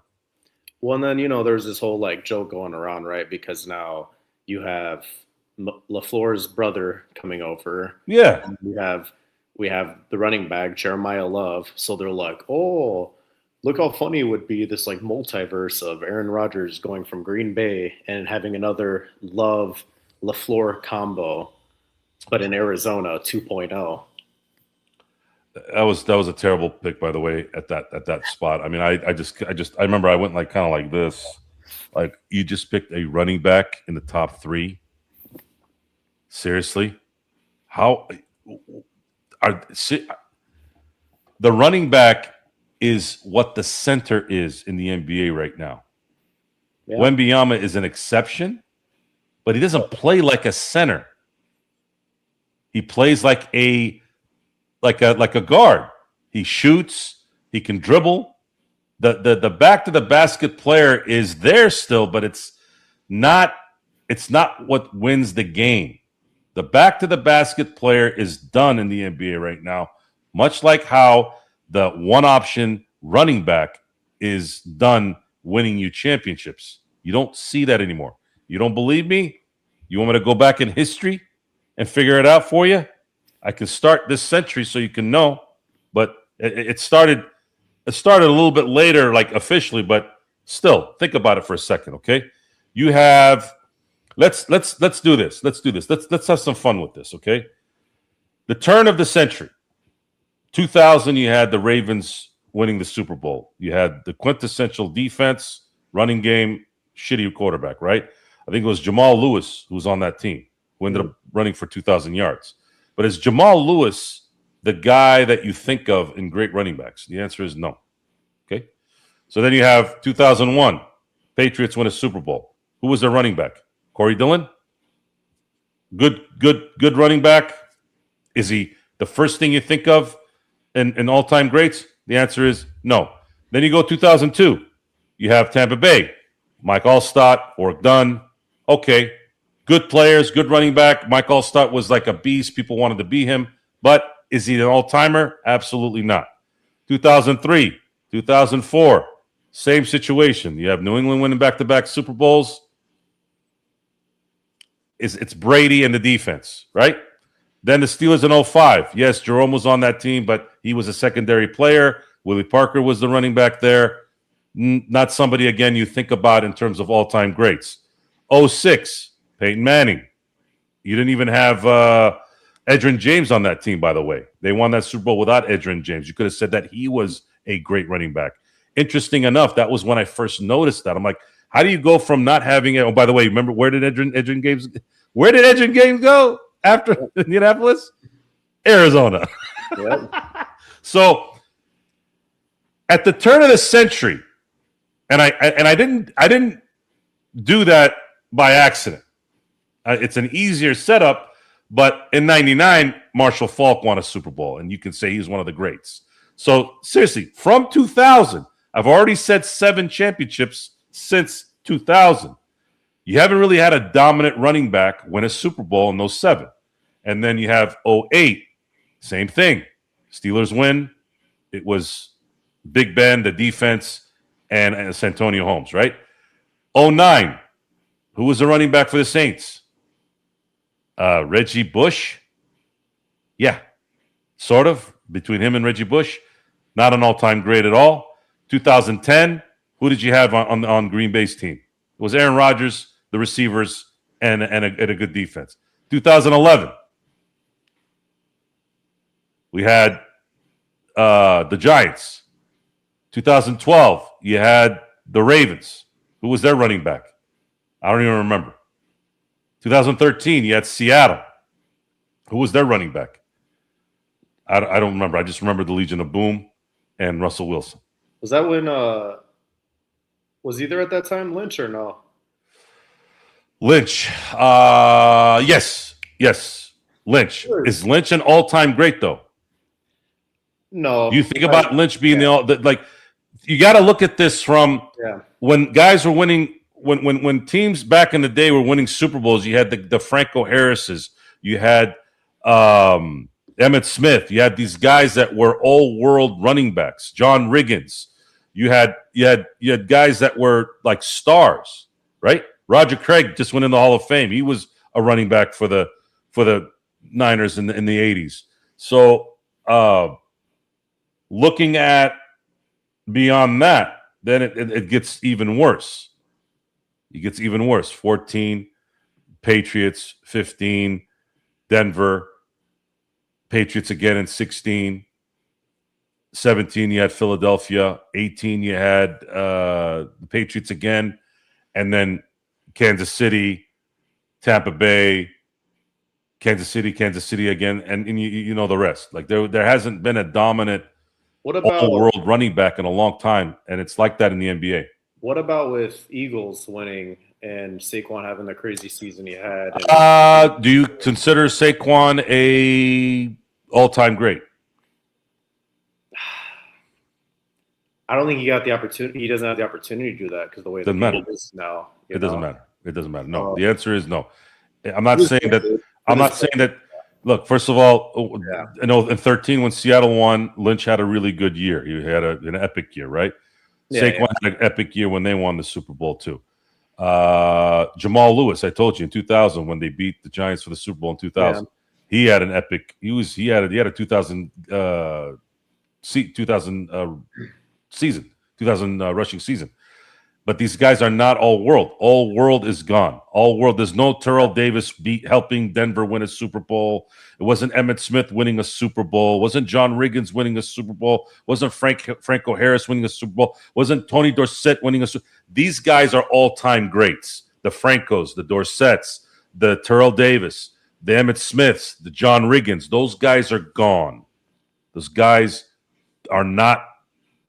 Well, and then, there's this whole like joke going around, right? Because now you have LaFleur's brother coming over. Yeah. And we have the running back, Jeremiah Love. So they're like, oh, look how funny it would be, this like multiverse of Aaron Rodgers going from Green Bay and having another Love LaFleur combo, but in Arizona 2.0. That was a terrible pick, by the way, at that spot. I mean, I remember I went like kind of like this. Like, you just picked a running back in the top 3. Seriously? How the running back is what the center is in the NBA right now. Yeah. Wembanyama is an exception, but he doesn't play like a center. He plays like a guard. He shoots. He can dribble. The back to the basket player is there still, but it's not what wins the game. The back to the basket player is done in the NBA right now, much like how the one option running back is done winning you championships. You don't see that anymore. You don't believe me? You want me to go back in history and figure it out for you? I can start this century so you can know, but it started a little bit later, like officially, but still, think about it for a second, okay? You have let's do this. Let's have some fun with this, okay? The turn of the century. 2000, you had the Ravens winning the Super Bowl. You had the quintessential defense, running game, shitty quarterback, right? I think it was Jamal Lewis who was on that team, who ended up running for 2,000 yards. But is Jamal Lewis the guy that you think of in great running backs? The answer is no. Okay? So then you have 2001, Patriots win a Super Bowl. Who was their running back? Corey Dillon? Good running back. Is he the first thing you think of in all-time greats? The answer is no. Then you go 2002. You have Tampa Bay. Mike Allstott, Ork Dunn. Okay. Good players, good running back. Mike Allstott was like a beast. People wanted to be him. But is he an all-timer? Absolutely not. 2003, 2004, same situation. You have New England winning back-to-back Super Bowls. It's Brady and the defense, right? Then the Steelers in 05. Yes, Jerome was on that team, but he was a secondary player. Willie Parker was the running back there. Not somebody, again, you think about in terms of all-time greats. 06, Peyton Manning. You didn't even have Edgerrin James on that team, by the way. They won that Super Bowl without Edgerrin James. You could have said that he was a great running back. Interesting enough, that was when I first noticed that. I'm like, how do you go from not having it? Oh, by the way, remember where did Edgerrin James go after Indianapolis? Arizona. Yep. So at the turn of the century, and I didn't do that by accident. It's an easier setup, but in '99, Marshall Faulk won a Super Bowl, and you can say he's one of the greats. So seriously, from 2000, I've already said 7 championships since 2000. You haven't really had a dominant running back win a Super Bowl in those 7. And then you have 08, same thing. Steelers win. It was Big Ben, the defense, and Santonio Holmes, right? 09, who was the running back for the Saints? Reggie Bush. Yeah, sort of, between him and Reggie Bush. Not an all-time great at all. 2010, who did you have on Green Bay's team? It was Aaron Rodgers, the receivers, and a good defense. 2011, we had the Giants. 2012, you had the Ravens. Who was their running back? I don't even remember. 2013, you had Seattle. Who was their running back? I don't remember. I just remember the Legion of Boom and Russell Wilson. Was that when was he there at that time, Lynch, or no? Lynch. Yes. Lynch. Sure. Is Lynch an all-time great, though? No. You think about Lynch being you got to look at this from when guys were winning when teams back in the day were winning Super Bowls, you had the Franco Harrises, you had Emmitt Smith, you had these guys that were all world running backs, John Riggins. You had guys that were like stars, right? Roger Craig just went in the Hall of Fame. He was a running back for the Niners in the 80s. So looking at beyond that, then it gets even worse. It gets even worse. 14, Patriots, 15, Denver, Patriots again in 16. 17, you had Philadelphia. 18, you had the Patriots again. And then Kansas City, Tampa Bay, Kansas City again. And you know the rest. Like there hasn't been a dominant all-world running back in a long time. And it's like that in the NBA. What about with Eagles winning and Saquon having the crazy season he had? Do you consider Saquon a all-time great? I don't think he got the opportunity. He doesn't have the opportunity to do that because the way the game is now. It doesn't matter. It doesn't matter. No, the answer is no. I'm not saying that. I'm not saying that. Look, first of all, you know, in 13 when Seattle won, Lynch had a really good year. He had an epic year, right? Saquon had an epic year when they won the Super Bowl too. Jamal Lewis, I told you in 2000 when they beat the Giants for the Super Bowl in 2000, he had an epic. He had a 2000 season, 2000 rushing season. But these guys are not all world. All world is gone. All world. There's no Terrell Davis helping Denver win a Super Bowl. It wasn't Emmitt Smith winning a Super Bowl. It wasn't John Riggins winning a Super Bowl. It wasn't Franco Harris winning a Super Bowl. It wasn't Tony Dorsett winning a Super Bowl. These guys are all-time greats. The Francos, the Dorsetts, the Terrell Davis, the Emmitt Smiths, the John Riggins. Those guys are gone. Those guys are not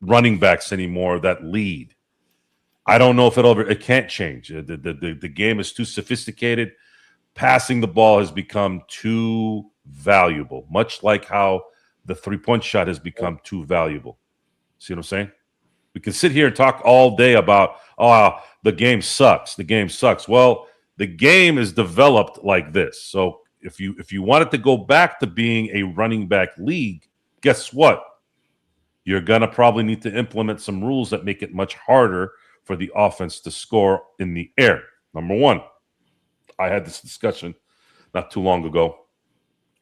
running backs anymore that lead. I don't know if it can't change. The game is too sophisticated. Passing the ball has become too valuable, much like how the three-point shot has become too valuable. See what I'm saying? We can sit here and talk all day about, the game sucks. The game sucks. Well, the game is developed like this. So if you wanted to go back to being a running back league, guess what? You're going to probably need to implement some rules that make it much harder for the offense to score in the air. Number one, I had this discussion not too long ago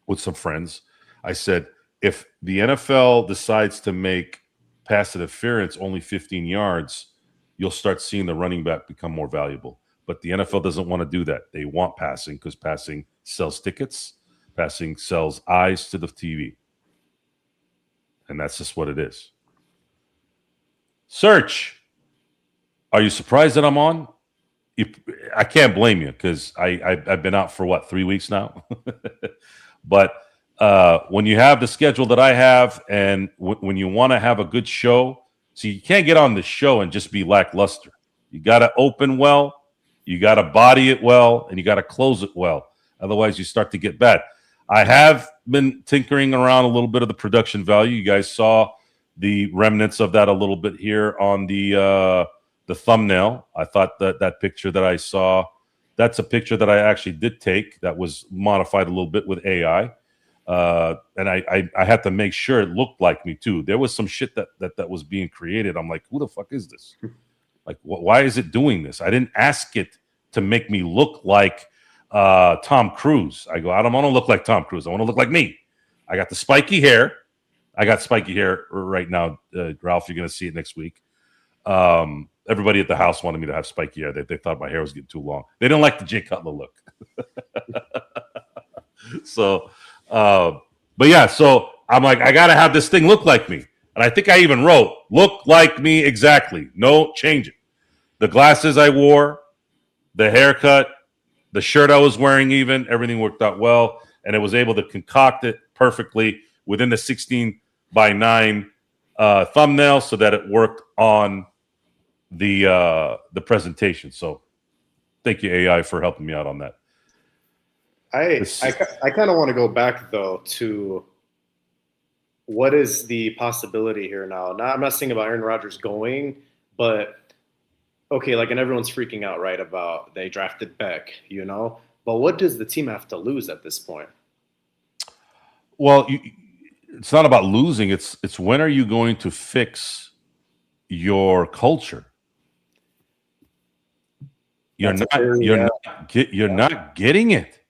with some friends. I said, if the NFL decides to make pass interference only 15 yards, you'll start seeing the running back become more valuable. But the NFL doesn't want to do that. They want passing because passing sells tickets. Passing sells eyes to the TV. And that's just what it is. Search. Are you surprised that I'm on? I can't blame you because I've been out for 3 weeks now. But when you have the schedule that I have and when you want to have a good show, see, you can't get on the show and just be lackluster. You got to open well, you got to body it well, and you got to close it well. Otherwise, you start to get bad. I have been tinkering around a little bit of the production value. You guys saw the remnants of that a little bit here on the thumbnail. I thought that picture that I saw, that's a picture that I actually did take that was modified a little bit with AI. And I had to make sure it looked like me too. There was some shit that was being created. I'm like, who the fuck is this? Like, why is it doing this? I didn't ask it to make me look like Tom Cruise. I go, I don't want to look like Tom Cruise. I want to look like me. I got the spiky hair. I got spiky hair right now, Ralph. You're going to see it next week. Everybody at the house wanted me to have spiky hair. They thought my hair was getting too long. They don't like the Jay Cutler look. So, but yeah, so I'm like, I got to have this thing look like me. And I think I even wrote, look like me exactly. No, change it. The glasses I wore, the haircut, the shirt I was wearing even, everything worked out well. And it was able to concoct it perfectly within the 16:9 thumbnail so that it worked on the presentation. So thank you, AI, for helping me out on that. I kind of want to go back though to what is the possibility here now. I'm not saying about Aaron Rodgers going, but okay, like, and everyone's freaking out, right, about they drafted Beck, but what does the team have to lose at this point? Well, it's not about losing. It's when are you going to fix your culture? You're not getting it.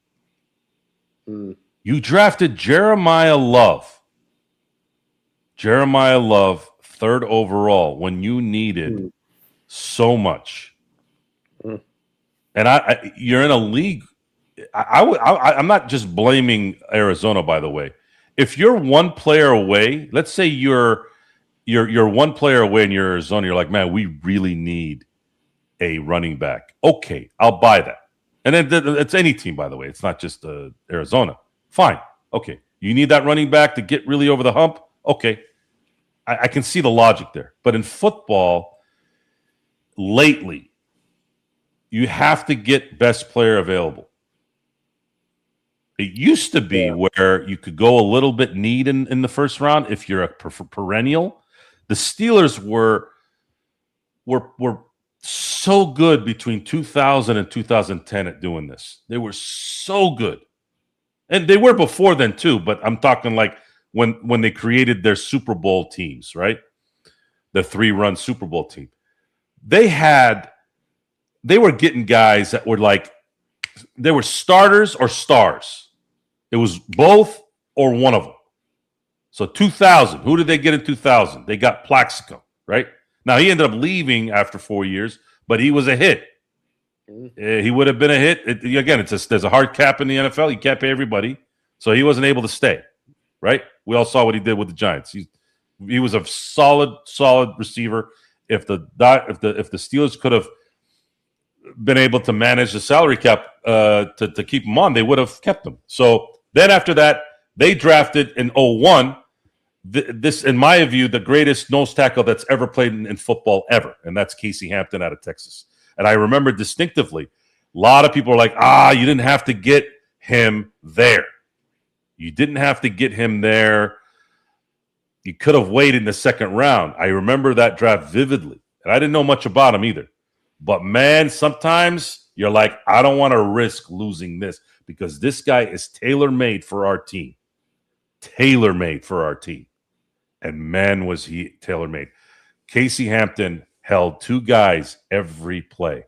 You drafted Jeremiah Love. Jeremiah Love, 3rd overall, when you needed so much. And you're in a league. I'm not just blaming Arizona, by the way. If you're one player away, let's say you're one player away and you're Arizona, you're like, man, we really need a running back. Okay, I'll buy that. And then it's any team, by the way. It's not just Arizona. Fine. Okay. You need that running back to get really over the hump? Okay. I can see the logic there. But in football, lately, you have to get best player available. It used to be where you could go a little bit need in the first round if you're a perennial. The Steelers were so good between 2000 and 2010 at doing this. They were so good. And they were before then too, but I'm talking like when they created their Super Bowl teams, right? The 3-run Super Bowl team. They were getting guys that were like, they were starters or stars. It was both or one of them. So 2000, who did they get in 2000? They got Plaxico, right? Now, he ended up leaving after 4 years, but he was a hit. He would have been a hit. Again, there's a hard cap in the NFL. You can't pay everybody. So he wasn't able to stay, right? We all saw what he did with the Giants. He was a solid receiver. If the Steelers could have been able to manage the salary cap to keep him on, they would have kept him. So then after that, they drafted in 2001 this, in my view, the greatest nose tackle that's ever played in football ever, and that's Casey Hampton out of Texas. And I remember distinctively, a lot of people are like, you didn't have to get him there. You didn't have to get him there. You could have waited in the 2nd round. I remember that draft vividly, and I didn't know much about him either. But, man, sometimes you're like, I don't want to risk losing this because this guy is tailor-made for our team. Tailor-made for our team. And, man, was he tailor-made. Casey Hampton held 2 guys every play.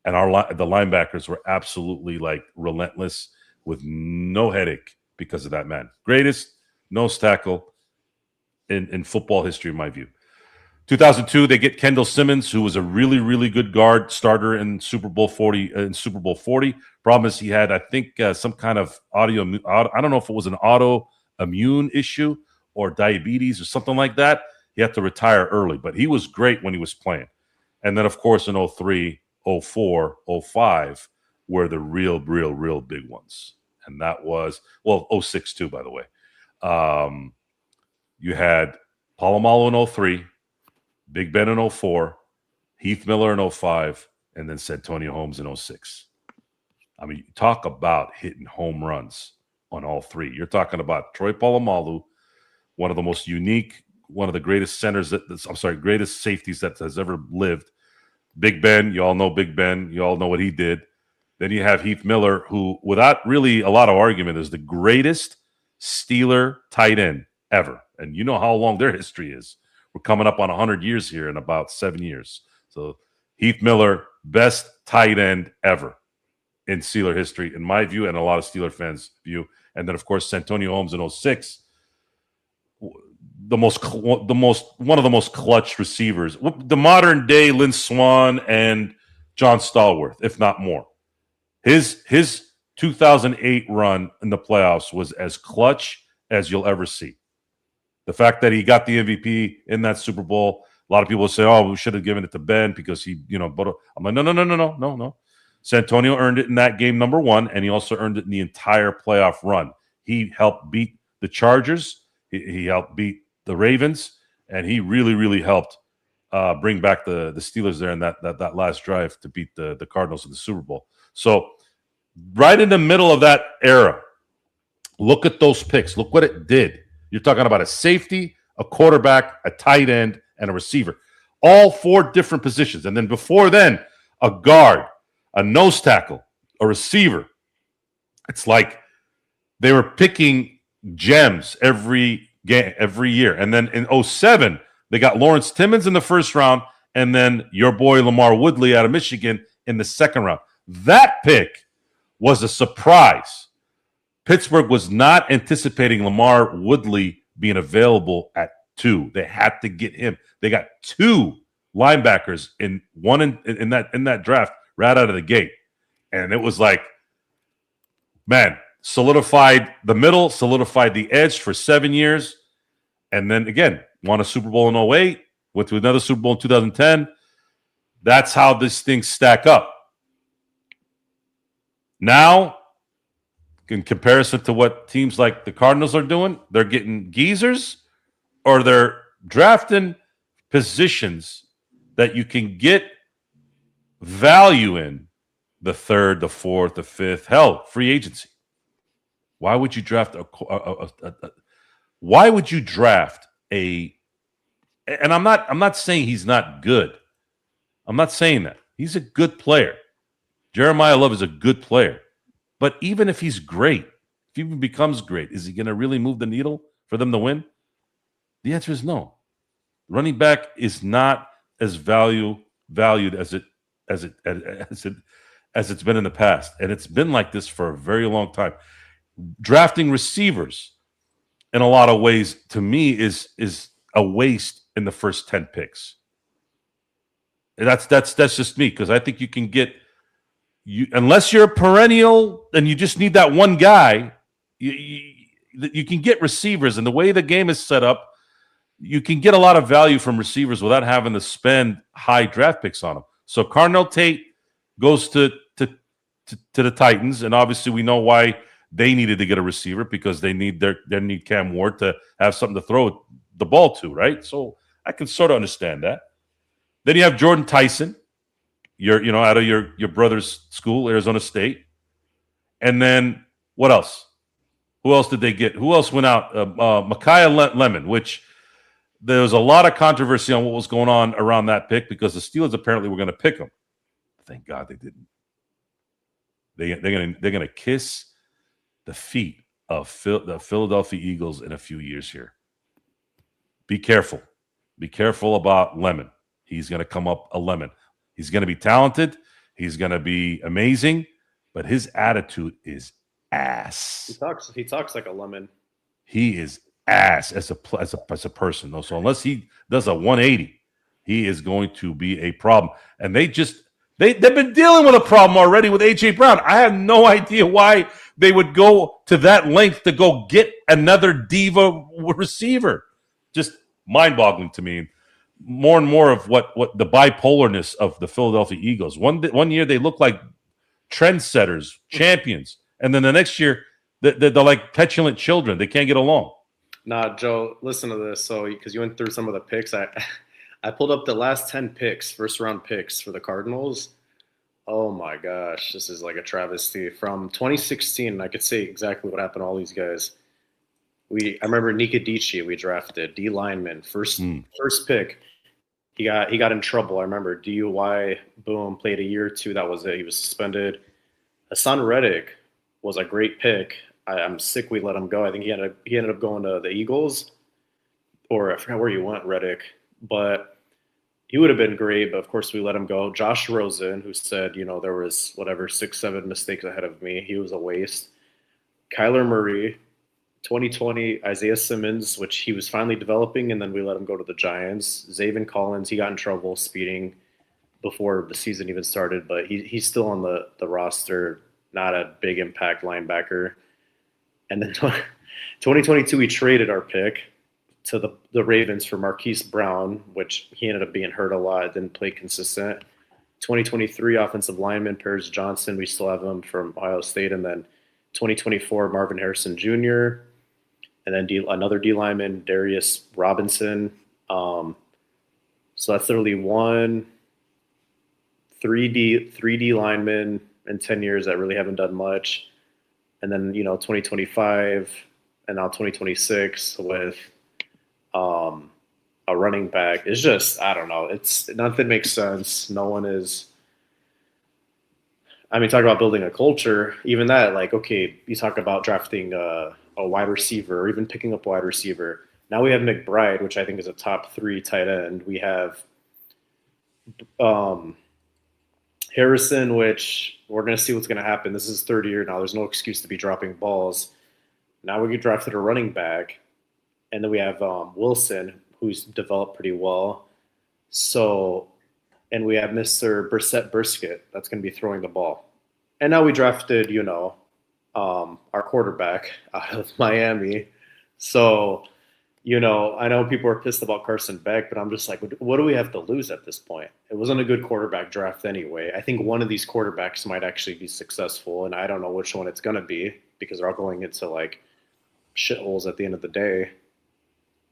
And the linebackers were absolutely, like, relentless with no headache because of that man. Greatest nose tackle in football history, in my view. 2002, they get Kendall Simmons, who was a really, really good guard starter in Super Bowl 40. Problem is he had, I think, some kind of I don't know if it was an autoimmune issue or diabetes or something like that. He had to retire early, but he was great when he was playing. And then, of course, in 03, 04, 05 were the real big ones. And that was, 06 too, by the way. You had Polamalu in 03, Big Ben in 04, Heath Miller in 05, and then Santonio Holmes in 06. I mean, talk about hitting home runs on all 3. You're talking about Troy Polamalu, one of the most unique, one of the greatest greatest safeties that has ever lived. Big Ben, you all know Big Ben. You all know what he did. Then you have Heath Miller, who, without really a lot of argument, is the greatest Steeler tight end ever. And you know how long their history is. We're coming up on 100 years here in about 7 years. So Heath Miller, best tight end ever in Steeler history, in my view, and a lot of Steeler fans' view. And then, of course, Santonio Holmes in 06, one of the most clutch receivers, the modern day Lynn Swann and John Stallworth, if not more. His 2008 run in the playoffs was as clutch as you'll ever see. The fact that he got the MVP in that Super Bowl, a lot of people say, "Oh, we should have given it to Ben because he, But I'm like, no. Santonio earned it in that game, number 1, and he also earned it in the entire playoff run. He helped beat the Chargers. He helped beat the Ravens, and he really, really helped bring back the Steelers there in that last drive to beat the Cardinals in the Super Bowl. So right in the middle of that era, look at those picks. Look what it did. You're talking about a safety, a quarterback, a tight end, and a receiver. all 4 different positions. And then before then, a guard, a nose tackle, a receiver. It's like they were picking gems every year. And then in 2007, they got Lawrence Timmons in the first round, and then your boy Lamar Woodley out of Michigan in the second round. That pick was a surprise. Pittsburgh was not anticipating Lamar Woodley being available at 2. They had to get him. They got 2 linebackers in that draft right out of the gate. And it was like, man, solidified the middle, solidified the edge for 7 years. And then again, won a Super Bowl in 2008, went to another Super Bowl in 2010. That's how this thing stack up. Now, in comparison to what teams like the Cardinals are doing, they're getting geezers, or they're drafting positions that you can get value in the 3rd, the 4th, the 5th, hell, free agency. Why would you draft why would you draft and I'm not saying he's not good. I'm not saying that. He's a good player. Jeremiah Love is a good player. But even if he's great, if he even becomes great, is he going to really move the needle for them to win? The answer is no. Running back is not as valued as it's been in the past, and it's been like this for a very long time. Drafting receivers, in a lot of ways, to me, is a waste in the first 10 picks. And that's just me, because I think you can get unless you're a perennial and you just need that one guy, you can get receivers. And the way the game is set up, you can get a lot of value from receivers without having to spend high draft picks on them. So Carnell Tate goes to the Titans, and obviously we know why they needed to get a receiver, because they need Cam Ward to have something to throw the ball to, right? So I can sort of understand that. Then you have Jordan Tyson, out of your brother's school, Arizona State. And then what else? Who else did they get? Who else went out? Micaiah Lemon, which there was a lot of controversy on what was going on around that pick, because the Steelers apparently were going to pick him. Thank God they didn't. They're gonna kiss the feet of the Philadelphia Eagles in a few years here. Be careful. Be careful about Lemon. He's going to come up a lemon. He's going to be talented. He's going to be amazing, but his attitude is ass. He talks like a lemon. He is ass as a person, though. So unless he does a 180, he is going to be a problem. And they've been dealing with a problem already with A.J. Brown. I have no idea why they would go to that length to go get another diva receiver. Just mind-boggling to me. More and more of what the bipolarness of the Philadelphia Eagles. One year they look like trendsetters, champions, and then the next year they're like petulant children. They can't get along. Nah, Joe, listen to this. So, because you went through some of the picks, I pulled up the last 10 picks, first-round picks for the Cardinals. Oh, my gosh. This is like a travesty. From 2016, I could say exactly what happened to all these guys. I remember Nika Dichi, we drafted, D lineman, first pick. He got in trouble. I remember DUI, boom, played a year or two. That was it. He was suspended. Hassan Reddick was a great pick. I'm sick we let him go. I think he ended up going to the Eagles, or I forgot where he went, Reddick. But he would have been great, but of course we let him go. Josh Rosen, who said, there was 6-7 mistakes ahead of me. He was a waste. Kyler Murray, 2020, Isaiah Simmons, which he was finally developing, and then we let him go to the Giants. Zaven Collins, he got in trouble speeding before the season even started, but he's still on the roster, not a big impact linebacker. And then 2022, we traded our pick to the Ravens for Marquise Brown, which he ended up being hurt a lot, didn't play consistent. 2023 offensive lineman, Paris Johnson, we still have him from Ohio State. And then 2024 Marvin Harrison Jr., and then another D lineman, Darius Robinson. So that's literally 3D linemen in 10 years that really haven't done much. And then, 2025 and now 2026 with a running back. It's just, I don't know. It's nothing makes sense. No one is. I mean, talk about building a culture. Even that, like, okay, you talk about drafting a wide receiver or even picking up a wide receiver. Now we have McBride, which I think is a top 3 tight end. We have Harrison, which we're going to see what's going to happen. This is his 3rd year now. There's no excuse to be dropping balls. Now we get drafted a running back. And then we have Wilson, who's developed pretty well. So, and we have Mr. Brissett Brisket that's going to be throwing the ball. And now we drafted, our quarterback out of Miami. So, I know people are pissed about Carson Beck, but I'm just like, what do we have to lose at this point? It wasn't a good quarterback draft anyway. I think one of these quarterbacks might actually be successful, and I don't know which one it's going to be because they're all going into like shitholes at the end of the day.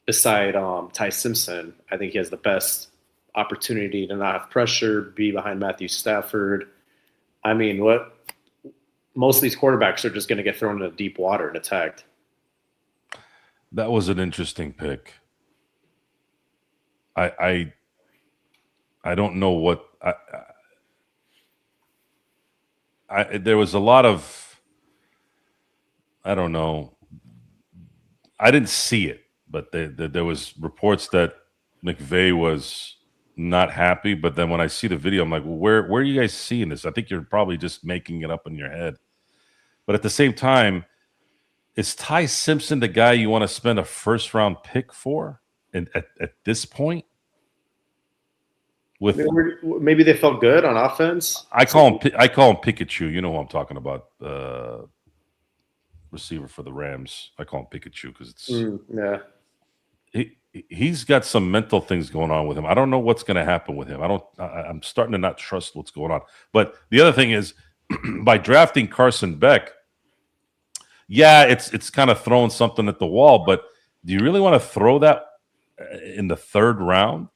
Beside Ty Simpson, I think he has the best opportunity to not have pressure, be behind Matthew Stafford. I mean, most of these quarterbacks are just going to get thrown into deep water and attacked. That was an interesting pick. I don't know what there was a lot of, I don't know. I didn't see it, but there was reports that McVay was not happy. But then when I see the video, I'm like, well, where are you guys seeing this? I think you're probably just making it up in your head. But at the same time, is Ty Simpson the guy you want to spend a 1st-round pick for? And at this point, with maybe they felt good on offense. I call him Pikachu. You know who I'm talking about. Receiver for the Rams. I call him Pikachu because it's he's got some mental things going on with him. I don't know what's going to happen with him. I'm starting to not trust what's going on. But the other thing is, by drafting Carson Beck, yeah, it's kind of throwing something at the wall. But do you really want to throw that in the 3rd round?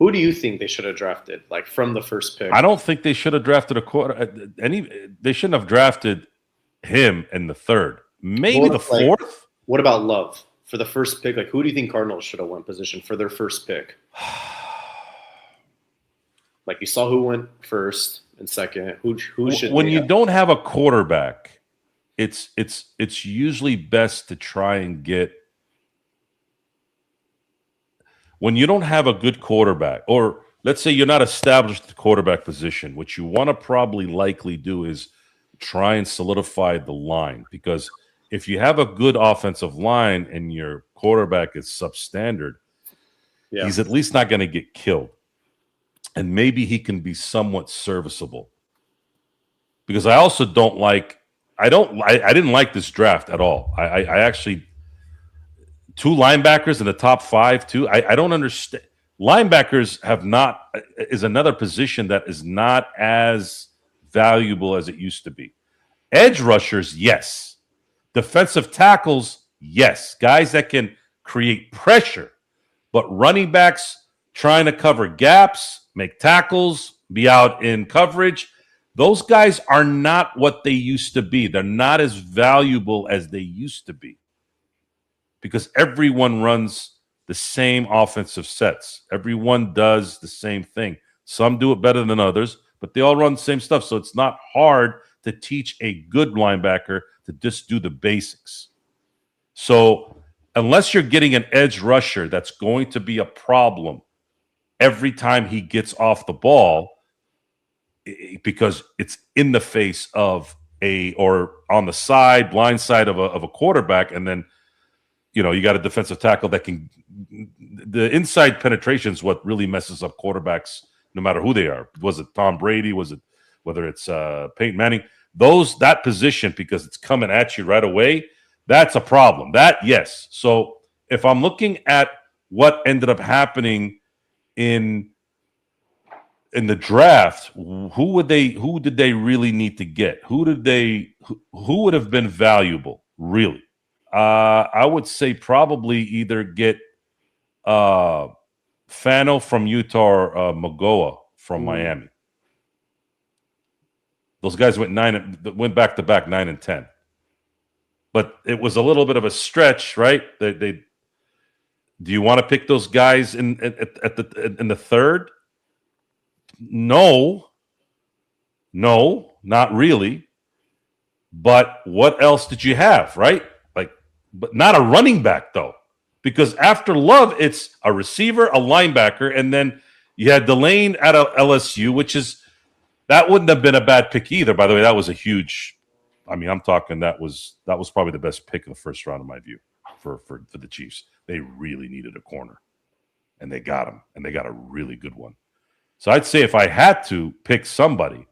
Who do you think they should have drafted, like from the first pick? I don't think they should have drafted a quarter. They shouldn't have drafted him in the 3rd, maybe the 4th. What about Love for the first pick? Like, who do you think Cardinals should have went position for their first pick? Like, you saw who went first and second. Who should? When you don't have a quarterback, it's usually best to try and get. When you don't have a good quarterback, or let's say you're not established at the quarterback position, what you want to probably likely do is try and solidify the line, because if you have a good offensive line and your quarterback is substandard, he's at least not going to get killed. And maybe he can be somewhat serviceable. Because I also don't like – I didn't like this draft at all. I actually – 2 linebackers in the top 5 too. I don't understand. Linebackers is another position that is not as valuable as it used to be. Edge rushers, yes. Defensive tackles, yes. Guys that can create pressure. But running backs trying to cover gaps, make tackles, be out in coverage, those guys are not what they used to be. They're not as valuable as they used to be. Because everyone runs the same offensive sets. Everyone does the same thing. Some do it better than others, but they all run the same stuff. So it's not hard to teach a good linebacker to just do the basics. So unless you're getting an edge rusher that's going to be a problem every time he gets off the ball, because it's in the face of or on the side, blind side of a quarterback, and then you got a defensive tackle that can – the inside penetration is what really messes up quarterbacks no matter who they are. Was it Tom Brady? Was it – whether it's Peyton Manning? That position, because it's coming at you right away, that's a problem. That, yes. So if I'm looking at what ended up happening in the draft, who did they really need to get? Who would have been valuable, really? I would say probably either get Fano from Utah or Magoa from Miami. Those guys went back to back 9 and 10. But it was a little bit of a stretch, right? Do you want to pick those guys in the third? No, not really. But what else did you have, right? Like, but not a running back though, because after Love, it's a receiver, a linebacker, and then you had Delane at LSU, that wouldn't have been a bad pick either. By the way, that was a huge. I mean, I'm talking that was probably the best pick in the first round in my view for the Chiefs. They really needed a corner, and they got him, and they got a really good one. So I'd say if I had to pick somebody,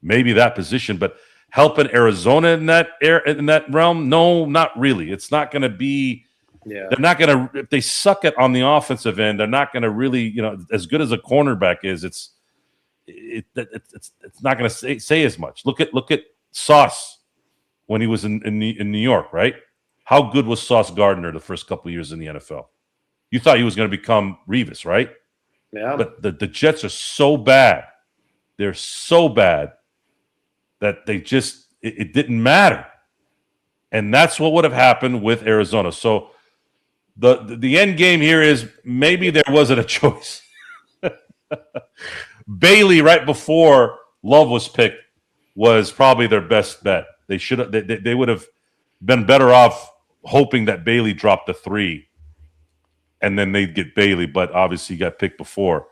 maybe that position, but helping Arizona in that realm, no, not really. It's not going to be. Yeah. They're not going to. If they suck it on the offensive end, they're not going to really. As good as a cornerback is, it's not going to say as much. Look at Sauce when he was in New York, right? How good was Sauce Gardner the first couple of years in the NFL? You thought he was going to become Revis, right? Yeah. But the Jets are so bad. They're so bad that they just it didn't matter. And that's what would have happened with Arizona. So the end game here is maybe there wasn't a choice. Bailey, right before Love was picked, was probably their best bet. They would have been better off hoping that Bailey dropped the 3 and then they'd get Bailey, but obviously he got picked before.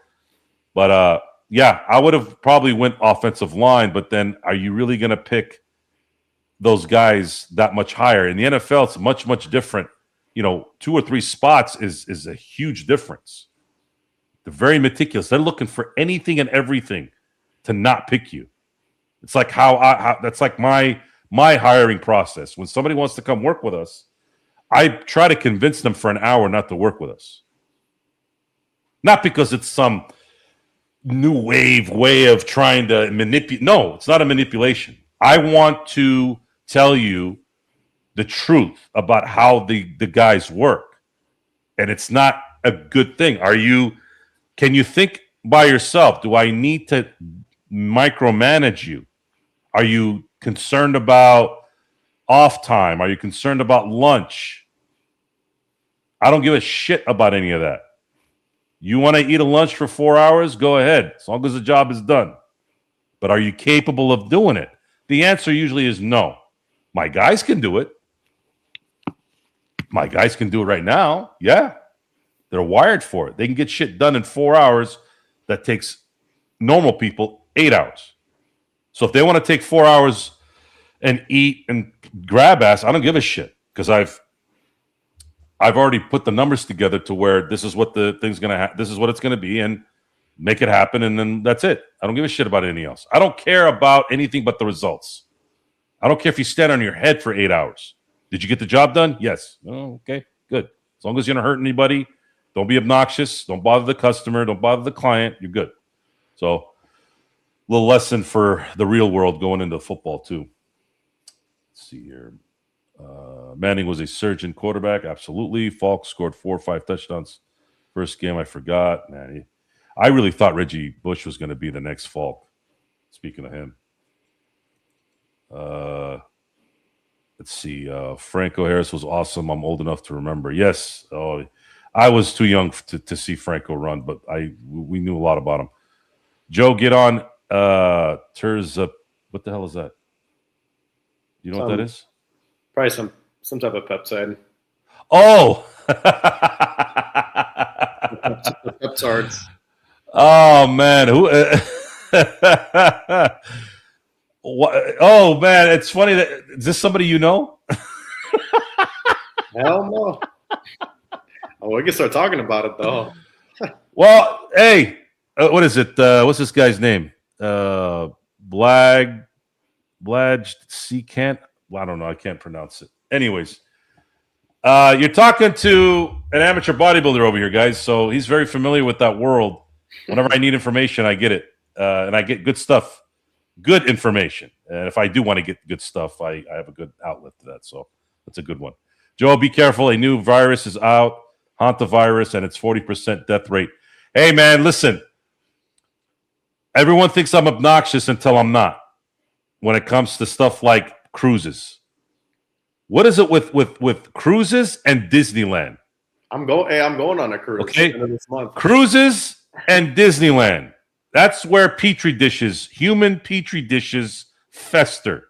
But yeah, I would have probably went offensive line, but then are you really going to pick those guys that much higher? In the NFL, it's much, much different. 2 or 3 spots is a huge difference. They're very meticulous. They're looking for anything and everything to not pick you. It's like that's like my hiring process. When somebody wants to come work with us, I try to convince them for an hour not to work with us. Not because it's some new way of trying to manipulate. No, it's not a manipulation. I want to tell you the truth about how the guys work. And it's not a good thing. Can you think by yourself? Do I need to micromanage you? Are you concerned about off time? Are you concerned about lunch? I don't give a shit about any of that. You want to eat a lunch for 4 hours? Go ahead, as long as the job is done. But are you capable of doing it? The answer usually is no. My guys can do it. My guys can do it right now. Yeah. They're wired for it. They can get shit done in 4 hours that takes normal people 8 hours. So if they want to take 4 hours and eat and grab ass, I don't give a shit, because I've already put the numbers together to where this is what the thing's gonna this is what it's gonna be, and make it happen, and then that's it. I don't give a shit about anything else. I don't care about anything but the results. I don't care if you stand on your head for 8 hours. Did you get the job done? Yes. Oh, okay, good. As long as you're not hurting anybody, don't be obnoxious. Don't bother the customer. Don't bother the client. You're good. So, little lesson for the real world going into football too. Let's see here. Manning was a surgeon quarterback. Absolutely. Falk scored 4 or 5 touchdowns. First game, I forgot. Man, I really thought Reggie Bush was going to be the next Falk. Speaking of him. Let's see. Franco Harris was awesome. I'm old enough to remember. Yes. Oh, I was too young to see Franco run, but we knew a lot about him. Joe, get on. Terza. What the hell is that? You know what that is? Probably some type of peptide. Oh. Peptides. Oh man. Who? Oh man, it's funny that is this somebody you know? Hell no. Oh, we can start talking about it though. Well, hey, what is it? What's this guy's name? Blag Secant. Well, I don't know. I can't pronounce it. Anyways, you're talking to an amateur bodybuilder over here, guys. So he's very familiar with that world. Whenever I need information, I get it, and I get good stuff, good information. And if I do want to get good stuff, I have a good outlet to that. So that's a good one. Joe, be careful. A new virus is out, hantavirus, and it's 40% death rate. Hey, man, listen. Everyone thinks I'm obnoxious until I'm not when it comes to stuff like cruises. What is it with cruises and Disneyland? I'm going on a cruise. Okay, End of this month. Cruises and Disneyland. That's where petri dishes, human petri dishes, fester.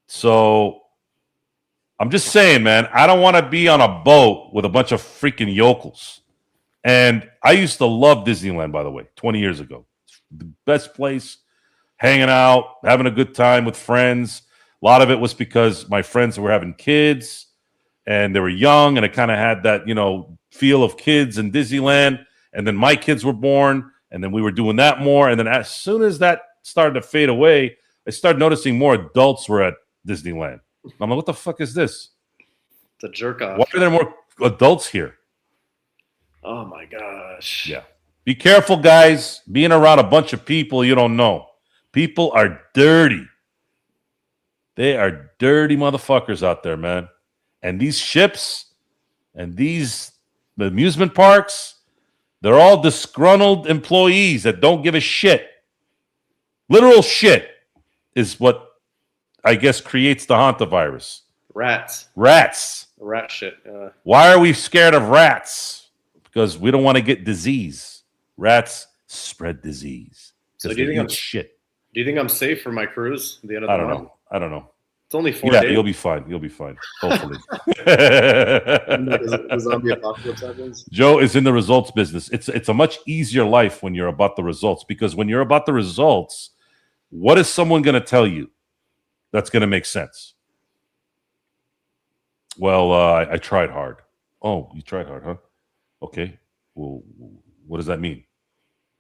So I'm just saying, man, I don't want to be on a boat with a bunch of freaking yokels. And I used to love Disneyland, by the way, 20 years ago. It's the best place, hanging out, having a good time with friends. A lot of it was because my friends were having kids and they were young, and it kind of had that, feel of kids in Disneyland. And then my kids were born, and then we were doing that more. And then as soon as that started to fade away, I started noticing more adults were at Disneyland. I'm like, what the fuck is this? It's a jerk off. Why are there more adults here? Oh my gosh. Yeah. Be careful, guys. Being around a bunch of people you don't know. People are dirty. They are dirty motherfuckers out there, man. And these ships and the amusement parks, they're all disgruntled employees that don't give a shit. Literal shit is what I guess creates the hantavirus. Rats. Rat shit. Why are we scared of rats? Because we don't want to get disease. Rats spread disease. So do you think shit? Do you think I'm safe for my cruise at the end of the month? I don't know. It's only 4 days. You'll be fine. Hopefully. The zombie apocalypse happens. Joe is in the results business. It's a much easier life when you're about the results, because when you're about the results, what is someone going to tell you that's going to make sense? Well, I tried hard. Oh, you tried hard, huh? Okay. Well, what does that mean?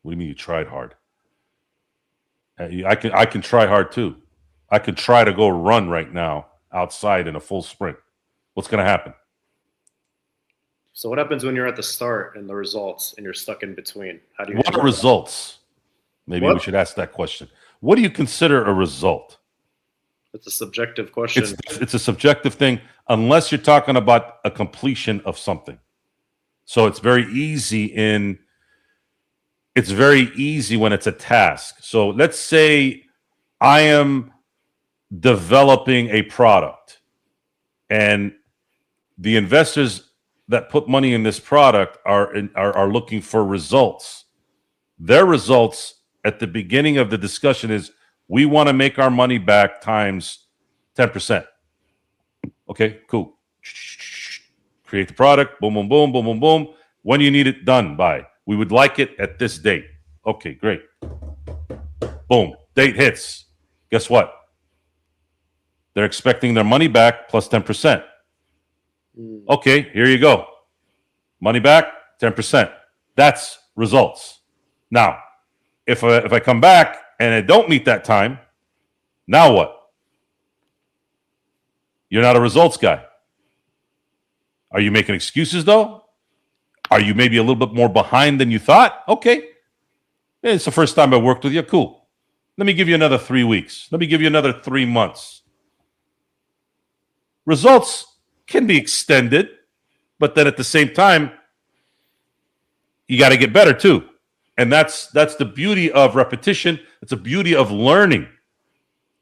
What do you mean you tried hard? I can try hard too. I could try to go run right now outside in a full sprint. What's going to happen? So what happens when you're at the start and the results and you're stuck in between? How do you? What are results? Maybe we should ask that question. What do you consider a result? It's a subjective question. It's a subjective thing, unless you're talking about a completion of something. So it's very easy when it's a task. So let's say I am developing a product, and the investors that put money in this product are looking for results. Their results at the beginning of the discussion is, we want to make our money back times 10%. Okay, cool. Create the product. Boom, boom, boom, boom, boom, boom. When do you need it done by? We would like it at this date. Okay, great. Boom. Date hits. Guess what? They're expecting their money back plus 10%. Okay, here you go. Money back, 10%. That's results. Now, if I come back and I don't meet that time, now what? You're not a results guy. Are you making excuses, though? Are you maybe a little bit more behind than you thought? Okay. It's the first time I worked with you. Cool. Let me give you another 3 weeks. Let me give you another 3 months. Results can be extended, but then at the same time, you got to get better too. And that's the beauty of repetition. It's a beauty of learning.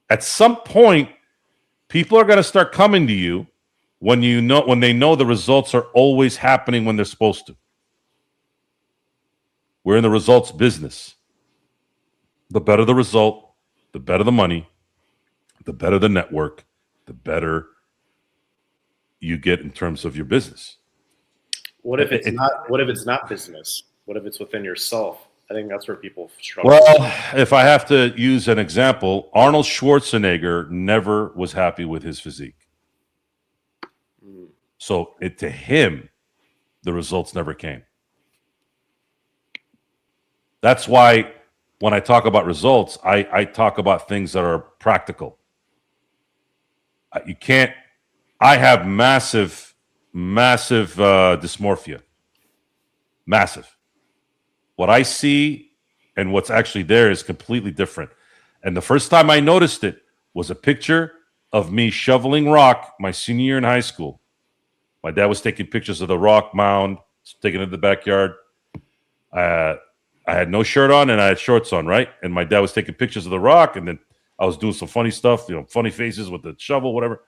At some point, people are going to start coming to you when they know the results are always happening when they're supposed to. We're in the results business. The better the result, the better the money, the better the network, the better you get in terms of your business. What if it's not business? What if it's within yourself? I think that's where people struggle. Well, if I have to use an example, Arnold Schwarzenegger never was happy with his physique. So to him, the results never came. That's why when I talk about results, I talk about things that are practical. I have massive dysmorphia. Massive. What I see and what's actually there is completely different. And the first time I noticed it was a picture of me shoveling rock my senior year in high school. My dad was taking pictures of the rock mound, taking it to the backyard. I had no shirt on and I had shorts on, right? And my dad was taking pictures of the rock, and then I was doing some funny stuff, funny faces with the shovel, whatever.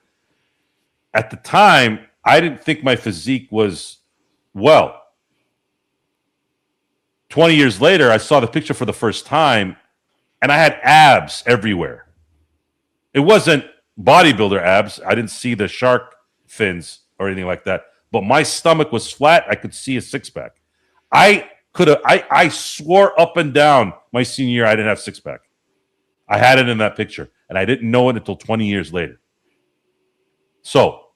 At the time, I didn't think my physique was Well, 20 years later, I saw the picture for the first time, and I had abs everywhere. It wasn't bodybuilder abs. I didn't see the shark fins or anything like that. But my stomach was flat. I could see a six-pack. I swore up and down my senior year I didn't have six-pack. I had it in that picture, and I didn't know it until 20 years later. So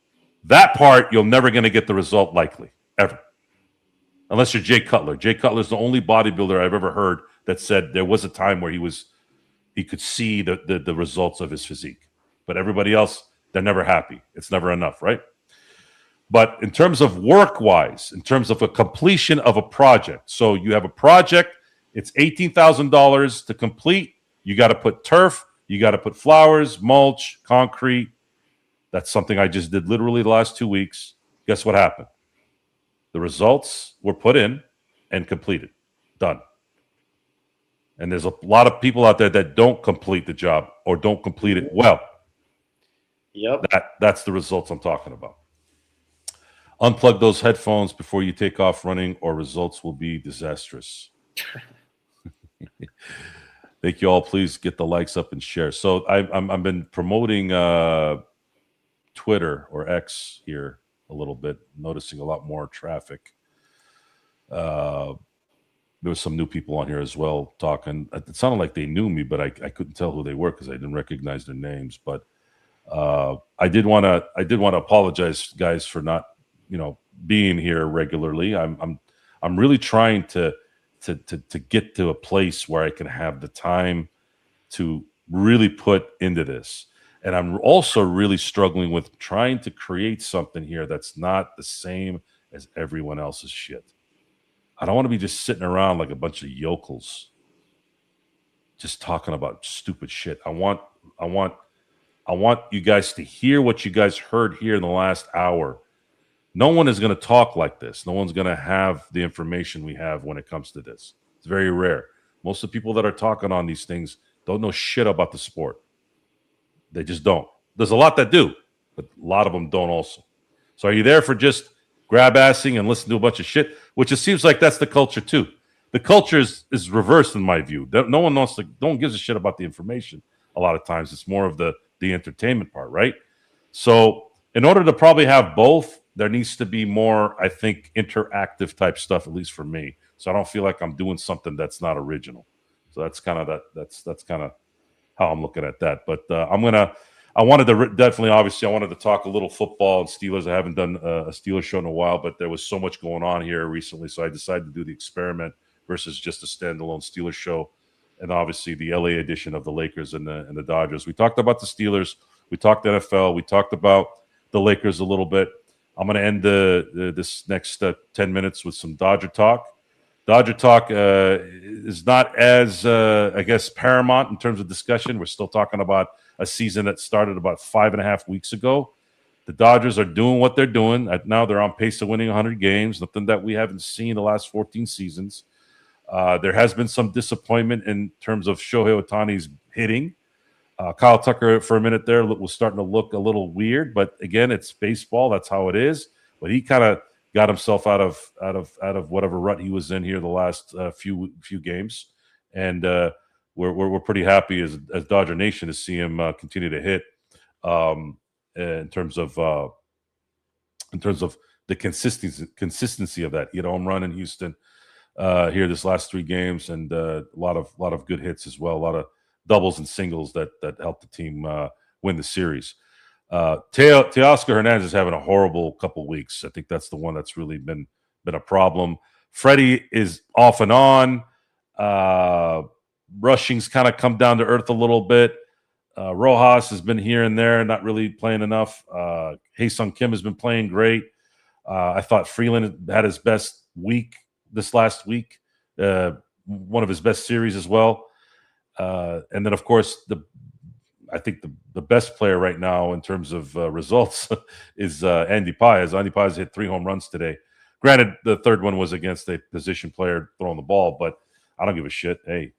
that part, you're never going to get the result likely, ever. Unless you're Jay Cutler. Jay Cutler is the only bodybuilder I've ever heard that said there was a time where he could see the results of his physique. But everybody else, they're never happy. It's never enough, right? But in terms of work-wise, in terms of a completion of a project, so you have a project, it's $18,000 to complete. You got to put turf, you got to put flowers, mulch, concrete. That's something I just did literally the last 2 weeks. Guess what happened? The results were put in and completed. Done. And there's a lot of people out there that don't complete the job or don't complete it well. Yep. That's the results I'm talking about. Unplug those headphones before you take off running, or results will be disastrous. Thank you all. Please get the likes up and share. So I've been promoting Twitter or X here a little bit, noticing a lot more traffic. There was some new people on here as well talking. It sounded like they knew me, but I couldn't tell who they were because I didn't recognize their names. But I did want to apologize, guys, for not being here regularly. I'm really trying to get to a place where I can have the time to really put into this. And I'm also really struggling with trying to create something here that's not the same as everyone else's shit. I don't want to be just sitting around like a bunch of yokels just talking about stupid shit. I want you guys to hear what you guys heard here in the last hour. No one is going to talk like this. No one's going to have the information we have when it comes to this. It's very rare. Most of the people that are talking on these things don't know shit about the sport. They just don't. There's a lot that do, but a lot of them don't also. So are you there for just grab-assing and listen to a bunch of shit? Which it seems like that's the culture too. The culture is reversed in my view. No one gives a shit about the information. A lot of times it's more of the entertainment part, right? So in order to probably have both, there needs to be more, I think, interactive type stuff, at least for me. So I don't feel like I'm doing something that's not original. So that's kind of that's kind of how I'm looking at that. But I wanted to talk a little football and Steelers. I haven't done a Steelers show in a while, but there was so much going on here recently, so I decided to do the experiment versus just a standalone Steelers show, and obviously the LA edition of the Lakers and the Dodgers. We talked about the Steelers, we talked NFL, we talked about the Lakers a little bit. I'm going to end this next 10 minutes with some Dodger talk. Dodger talk is not as, I guess, paramount in terms of discussion. We're still talking about a season that started about 5.5 weeks ago. The Dodgers are doing what they're doing. Now they're on pace to winning 100 games, nothing that we haven't seen the last 14 seasons. There has been some disappointment in terms of Shohei Ohtani's hitting. Kyle Tucker, for a minute there, was starting to look a little weird. But again, it's baseball. That's how it is. But he kind of got himself out of whatever rut he was in here the last few games, and we're pretty happy as Dodger Nation to see him continue to hit in terms of the consistency of that. He had a home run in Houston here this last 3 games, and a lot of good hits as well, a lot of doubles and singles that helped the team win the series. Teoscar Hernandez is having a horrible couple weeks. I think that's the one that's really been a problem. Freddie is off and on. Rushing's kind of come down to earth a little bit. Rojas has been here and there, not really playing enough. Hae-Sung Kim has been playing great. I thought Freeland had his best week this last week, one of his best series as well. And then, of course, I think the best player right now in terms of results is Andy Paez. Andy Paez hit 3 home runs today. Granted, the third one was against a position player throwing the ball, but I don't give a shit. Hey,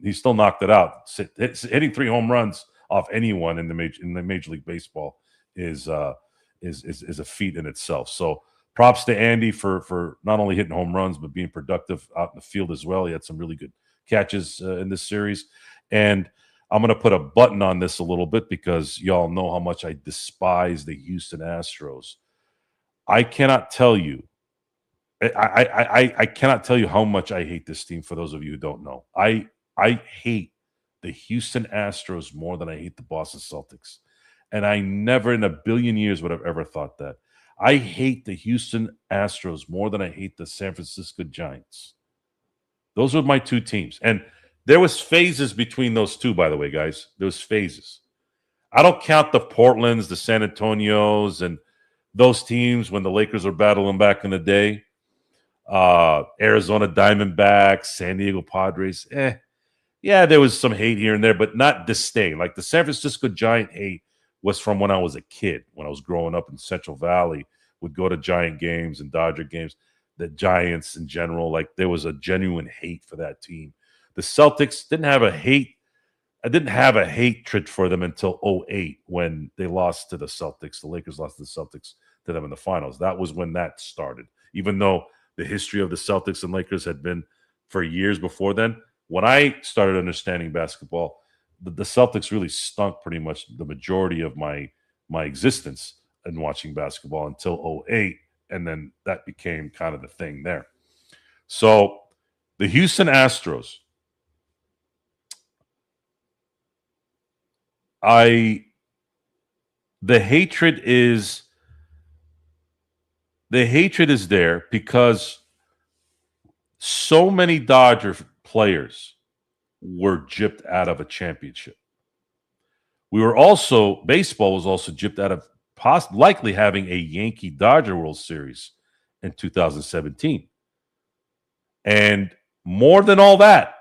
he still knocked it out. Hitting 3 home runs off anyone in the Major League Baseball is a feat in itself. So props to Andy for not only hitting home runs, but being productive out in the field as well. He had some really good catches in this series. And I'm going to put a button on this a little bit because y'all know how much I despise the Houston Astros. I cannot tell you. I cannot tell you how much I hate this team. For those of you who don't know, I hate the Houston Astros more than I hate the Boston Celtics, and I never in a billion years would have ever thought that. I hate the Houston Astros more than I hate the San Francisco Giants. Those were my two teams, and there was phases between those two. By the way, guys, there was phases. I don't count the Portlands, the San Antonios, and those teams when the Lakers were battling back in the day. Arizona Diamondbacks, San Diego Padres. Yeah, there was some hate here and there, but not disdain. Like the San Francisco Giant hate was from when I was a kid, when I was growing up in Central Valley, would go to Giant games and Dodger games. The Giants in general, like there was a genuine hate for that team. The Celtics didn't have a hate. I didn't have a hatred for them until 2008 when they lost to the Celtics. The Lakers lost to the Celtics to them in the finals. That was when that started. Even though the history of the Celtics and Lakers had been for years before then, when I started understanding basketball, the Celtics really stunk pretty much the majority of my existence in watching basketball until 2008, and then that became kind of the thing there. So the Houston Astros, the hatred is there because so many Dodger players were gypped out of a championship. Baseball was also gypped out of likely having a Yankee Dodger World Series in 2017. And more than all that,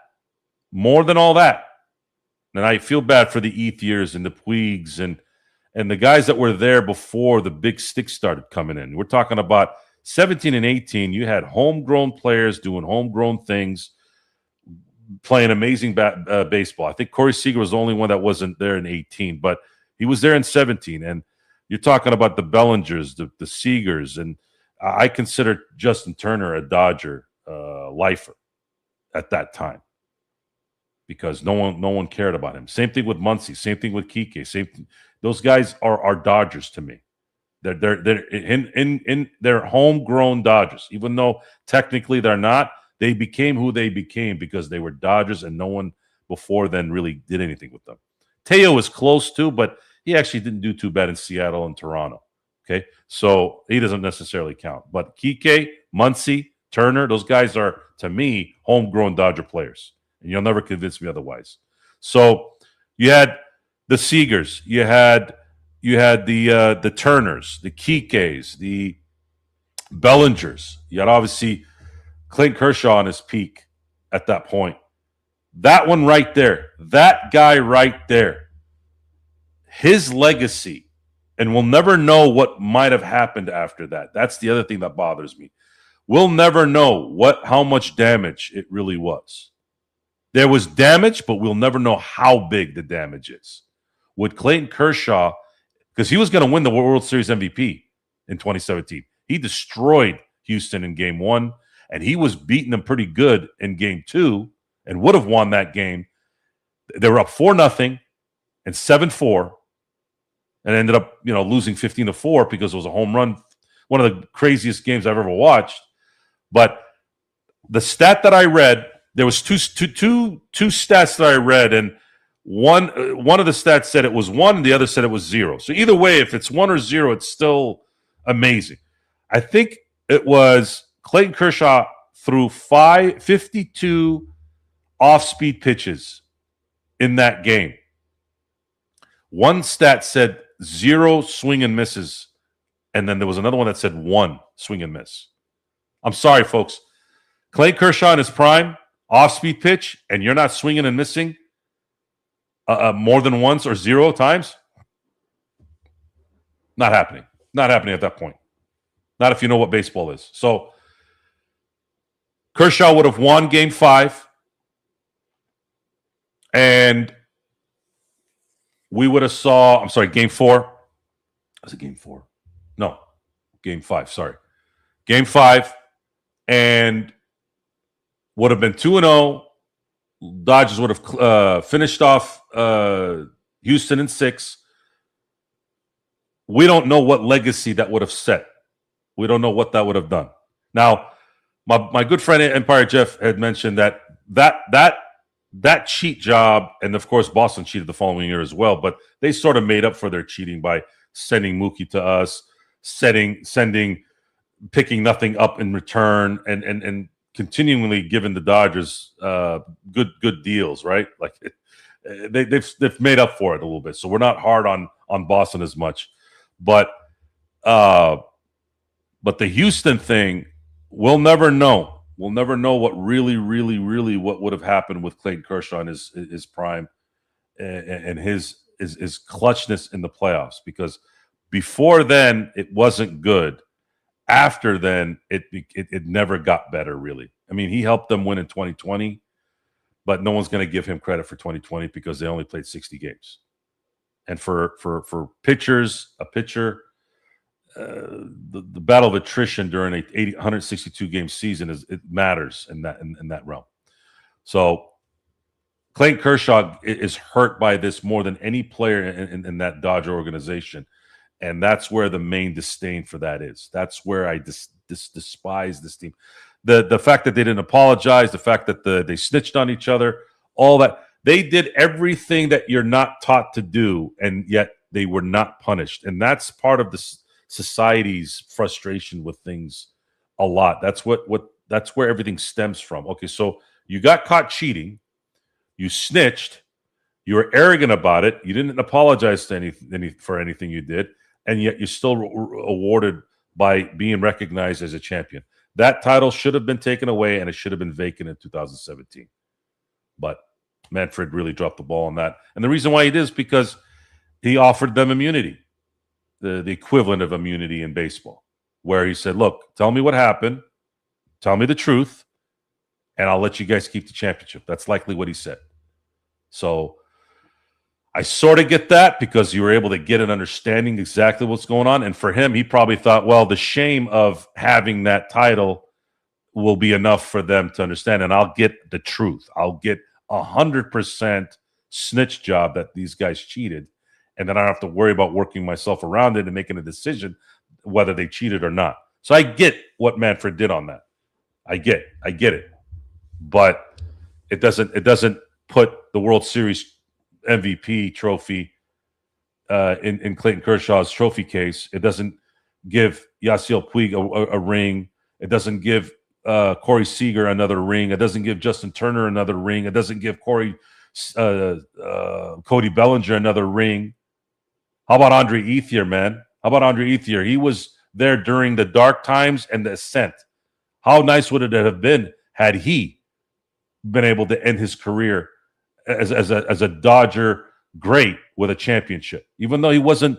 and I feel bad for the Ethiers and the Puigs and the guys that were there before the big sticks started coming in. We're talking about 17 and 18. You had homegrown players doing homegrown things, playing amazing baseball. I think Corey Seager was the only one that wasn't there in 18, but he was there in 17. And you're talking about the Bellingers, the Seagers, and I consider Justin Turner a Dodger lifer at that time because no one cared about him. Same thing with Muncy. Same thing with Kike. Those guys are Dodgers to me. They're in they're homegrown Dodgers, even though technically they're not. They became who they became because they were Dodgers, and no one before then really did anything with them. Teo was close too, but he actually didn't do too bad in Seattle and Toronto. Okay, so he doesn't necessarily count. But Kike, Muncy, Turner, those guys are to me homegrown Dodger players, and you'll never convince me otherwise. So you had the Seagers, you had the Turners, the Kikes, the Bellingers. You had obviously Clayton Kershaw on his peak at that point. That one right there, that guy right there, his legacy, and we'll never know what might have happened after that. That's the other thing that bothers me. We'll never know how much damage it really was. There was damage, but we'll never know how big the damage is. With Clayton Kershaw, because he was going to win the World Series MVP in 2017. He destroyed Houston in Game 1, and he was beating them pretty good in Game 2 and would have won that game. They were up 4-0 and 7-4 and ended up losing 15-4 because it was a home run, one of the craziest games I've ever watched. But the stat that I read, there was two stats that I read, and one of the stats said it was 1 and the other said it was 0. So either way, if it's 1 or 0, it's still amazing. I think it was Clayton Kershaw threw 52 off-speed pitches in that game. One stat said 0 swing and misses, and then there was another one that said 1 swing and miss. I'm sorry, folks. Clayton Kershaw in his prime, off-speed pitch, and you're not swinging and missing more than once or 0 times? Not happening. Not happening at that point. Not if you know what baseball is. So Kershaw would have won Game 5, and we would have Game 4. Was it Game 4? No, Game 5, sorry. Game 5, and would have been 2-0. Dodgers would have finished off Houston in 6. We don't know what legacy that would have set. We don't know what that would have done. Now, my good friend Empire Jeff had mentioned that cheat job, and of course Boston cheated the following year as well, but they sort of made up for their cheating by sending Mookie to us, picking nothing up in return, and continually giving the Dodgers good deals, right? Like they've made up for it a little bit, so we're not hard on Boston as much, but the Houston thing, we'll never know. We'll never know what really what would have happened with Clayton Kershaw in his prime and his clutchness in the playoffs, because before then it wasn't good. After then, it never got better, really. I mean, he helped them win in 2020, but no one's going to give him credit for 2020 because they only played 60 games. And for pitchers, a pitcher, the battle of attrition during a 162 game season it matters in that realm. So Clayton Kershaw is hurt by this more than any player in that Dodger organization. And that's where the main disdain for that is. That's where I despise this team. The fact that they didn't apologize, the fact that they snitched on each other, all that. They did everything that you're not taught to do, and yet they were not punished. And that's part of the society's frustration with things a lot. That's where everything stems from. Okay, so you got caught cheating, you snitched, you were arrogant about it, you didn't apologize to for anything you did, and yet you're still awarded by being recognized as a champion. That title should have been taken away, and it should have been vacant in 2017. But Manfred really dropped the ball on that. And the reason why he did is because he offered them immunity, the equivalent of immunity in baseball, where he said, look, tell me what happened, tell me the truth, and I'll let you guys keep the championship. That's likely what he said. So I sort of get that, because you were able to get an understanding exactly what's going on. And for him, he probably thought, well, the shame of having that title will be enough for them to understand. And I'll get the truth. I'll get 100% snitch job that these guys cheated. And then I don't have to worry about working myself around it and making a decision whether they cheated or not. So I get what Manfred did on that. I get it. But it doesn't put the World Series MVP trophy in Clayton Kershaw's trophy case. It doesn't give Yasiel Puig a ring. It doesn't give Corey Seager another ring. It doesn't give Justin Turner another ring. It doesn't give Cody Bellinger another ring. How about Andre Ethier, man? How about Andre Ethier? He was there during the dark times and the ascent. How nice would it have been had he been able to end his career as a Dodger great with a championship? Even though he wasn't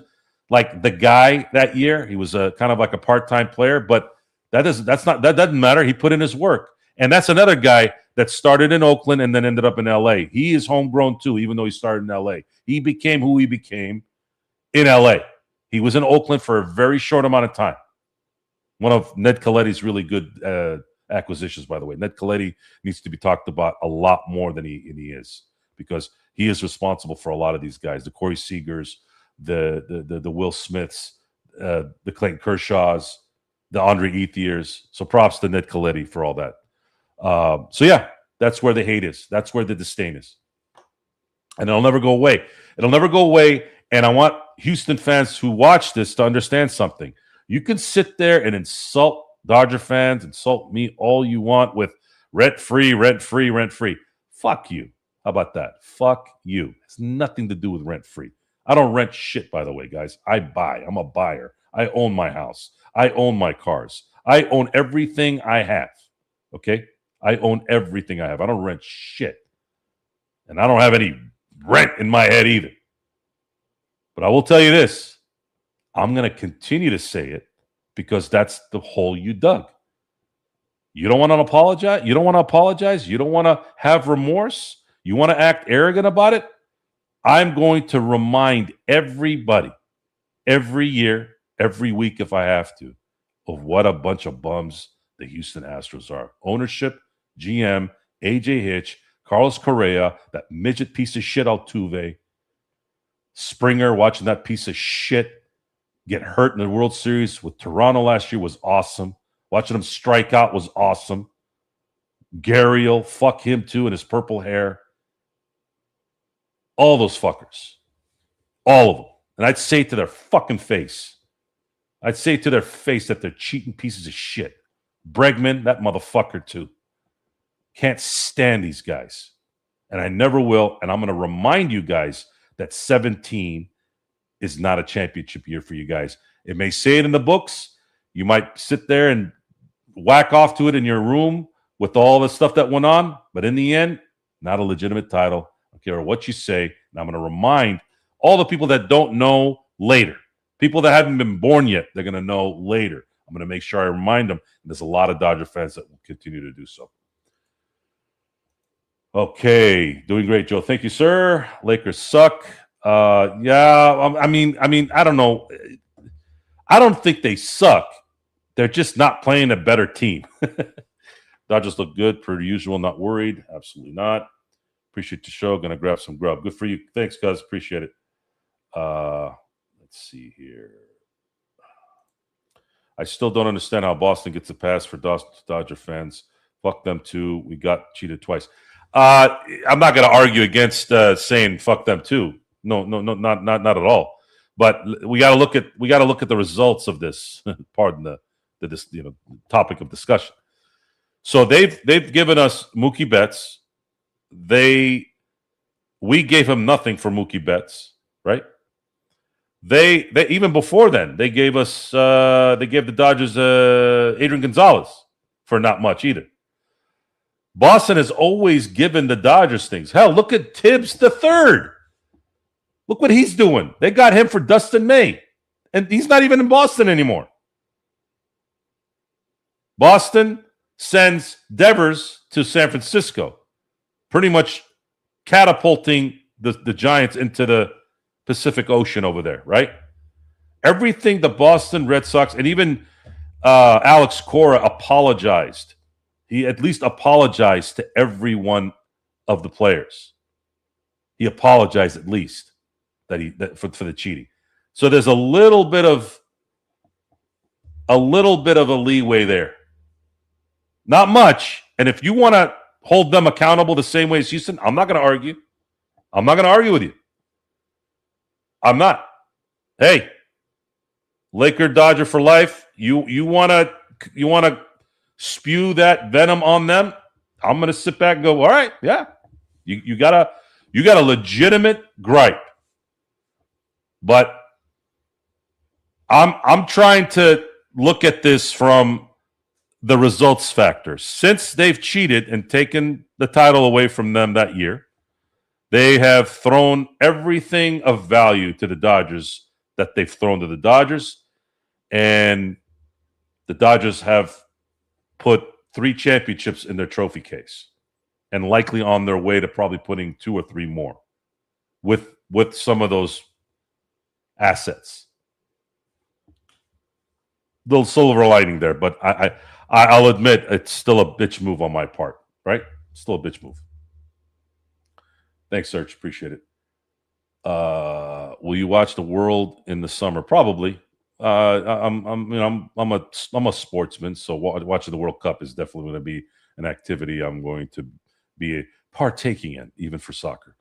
like the guy that year, he was kind of like a part-time player, but that doesn't matter. He put in his work. And that's another guy that started in Oakland and then ended up in LA. He is homegrown too, even though he started in LA. He became who he became in LA. He was in Oakland for a very short amount of time. One of Ned Colletti's really good acquisitions, by the way. Ned Colletti needs to be talked about a lot more than he is, because he is responsible for a lot of these guys, the Corey Seagers, the Will Smiths, the Clayton Kershaws, the Andre Ethiers. So props to Ned Colletti for all that. So yeah, that's where the hate is. That's where the disdain is. And it'll never go away. It'll never go away. And I want Houston fans who watch this to understand something. You can sit there and insult Dodger fans, insult me all you want with rent-free. Fuck you. How about that? Fuck you. It's nothing to do with rent-free. I don't rent shit, by the way, guys. I buy. I'm a buyer. I own my house. I own my cars. I own everything I have. Okay? I own everything I have. I don't rent shit. And I don't have any rent in my head either. But I will tell you this. I'm going to continue to say it, because that's the hole you dug. You don't want to apologize? You don't want to apologize? You don't want to have remorse? You want to act arrogant about it? I'm going to remind everybody, every year, every week if I have to, of what a bunch of bums the Houston Astros are. Ownership, GM, AJ Hitch, Carlos Correa, that midget piece of shit Altuve, Springer, watching that piece of shit get hurt in the World Series with Toronto last year was awesome. Watching him strike out was awesome. Gurriel, fuck him too, and his purple hair. All those fuckers. All of them. And I'd say to their fucking face, that they're cheating pieces of shit. Bregman, that motherfucker too. Can't stand these guys. And I never will. And I'm going to remind you guys that 17 is not a championship year for you guys. It may say it in the books. You might sit there and whack off to it in your room with all the stuff that went on. But in the end, not a legitimate title. I don't care what you say. And I'm going to remind all the people that don't know later. People that haven't been born yet, they're going to know later. I'm going to make sure I remind them. And there's a lot of Dodger fans that will continue to do so. Okay, doing great, Joe. Thank you, sir. Lakers suck. Yeah, I mean, I don't know. I don't think they suck. They're just not playing a better team. Dodgers look good, per usual. Not worried. Absolutely not. Appreciate the show. Going to grab some grub. Good for you. Thanks, guys. Appreciate it. Let's see here. I still don't understand how Boston gets a pass for Dodger fans. Fuck them too. We got cheated twice. I'm not going to argue against saying fuck them too. No, not at all. But we got to look at the results of this. Pardon the topic of discussion. So they've given us Mookie Betts. We gave him nothing for Mookie Betts, right? They even before then they gave the Dodgers Adrian Gonzalez for not much either. Boston has always given the Dodgers things. Hell, look at Tibbs the third. Look what he's doing. They got him for Dustin May, and he's not even in Boston anymore. Boston sends Devers to San Francisco, pretty much catapulting the Giants into the Pacific Ocean over there, right? Everything the Boston Red Sox, and even Alex Cora apologized. He at least apologized to every one of the players. He apologized at least for the cheating. So there's a little bit of a leeway there. Not much. And if you want to hold them accountable the same way as Houston, I'm not going to argue. I'm not going to argue with you. I'm not. Hey, Laker Dodger for life. You want to spew that venom on them? I'm going to sit back and go, all right, yeah. You got a legitimate gripe. But I'm trying to look at this from the results factor. Since they've cheated and taken the title away from them that year, they have thrown everything of value to the Dodgers that they've thrown to the Dodgers. And the Dodgers have put 3 championships in their trophy case and likely on their way to probably putting 2 or 3 more with some of those assets. Little silver lining there, but I'll admit it's still a bitch move on my part, right? Still a bitch move. Thanks, Serge. Appreciate it. Will you watch The World in the summer? Probably. I'm a sportsman, so watching the World Cup is definitely going to be an activity I'm going to be partaking in, even for soccer.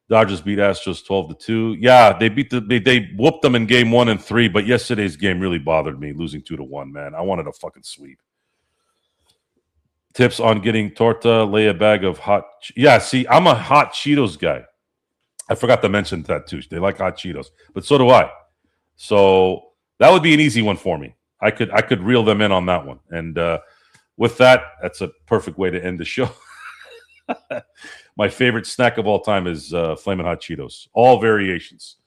Dodgers beat Astros 12-2. Yeah, they whooped them in game 1 and 3, but yesterday's game really bothered me, losing 2-1. Man, I wanted a fucking sweep. Tips on getting torta: lay a bag of hot. Yeah, see, I'm a hot Cheetos guy. I forgot to mention that too. They like hot Cheetos, but so do I. So that would be an easy one for me. I could reel them in on that one. And with that, that's a perfect way to end the show. My favorite snack of all time is Flamin' Hot Cheetos, all variations.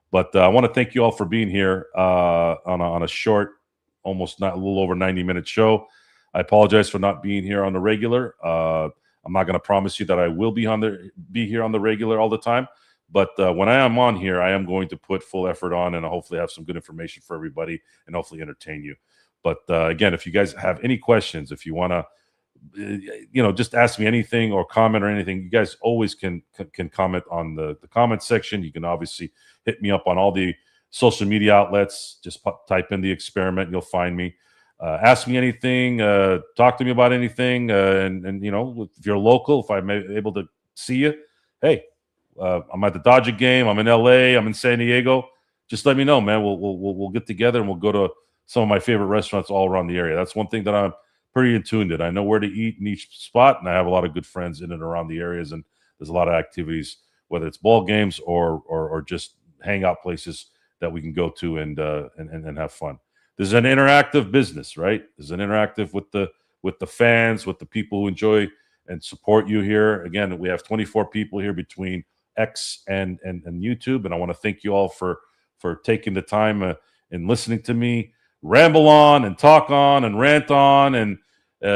But I want to thank you all for being here on a short, almost not a little over 90-minute show. I apologize for not being here on the regular. I'm not going to promise you that I will be here on the regular all the time. But when I am on here, I am going to put full effort on and hopefully have some good information for everybody and hopefully entertain you. But again, if you guys have any questions, if you want to, just ask me anything or comment or anything, you guys always can comment on the comment section. You can obviously hit me up on all the social media outlets. Just type in the experiment, you'll find me. Ask me anything, talk to me about anything, and if you're local, if I'm able to see you, hey, I'm at the Dodger game, I'm in LA, I'm in San Diego, just let me know, man. We'll get together and we'll go to some of my favorite restaurants all around the area. That's one thing that I'm pretty in tune to. I know where to eat in each spot, and I have a lot of good friends in and around the areas, and there's a lot of activities, whether it's ball games or just hangout places that we can go to and have fun. There's an interactive business, right? There's an interactive with the fans, with the people who enjoy and support you here. Again, we have 24 people here between X and YouTube, and I want to thank you all for taking the time and listening to me ramble on and talk on and rant on. And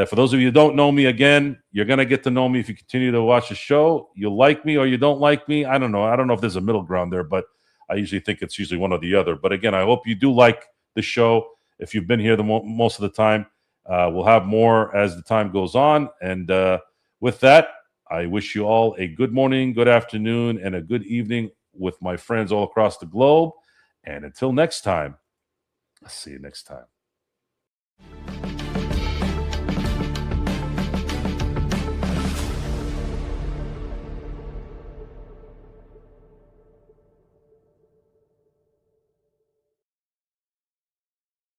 for those of you who don't know me, again, you're gonna get to know me if you continue to watch the show. You'll like me or you don't like me. I don't know. I don't know if there's a middle ground there, but I usually think it's usually one or the other. But again, I hope you do like the show. If you've been here most of the time, we'll have more as the time goes on. And with that, I wish you all a good morning, good afternoon, and a good evening with my friends all across the globe. And until next time, I'll see you next time.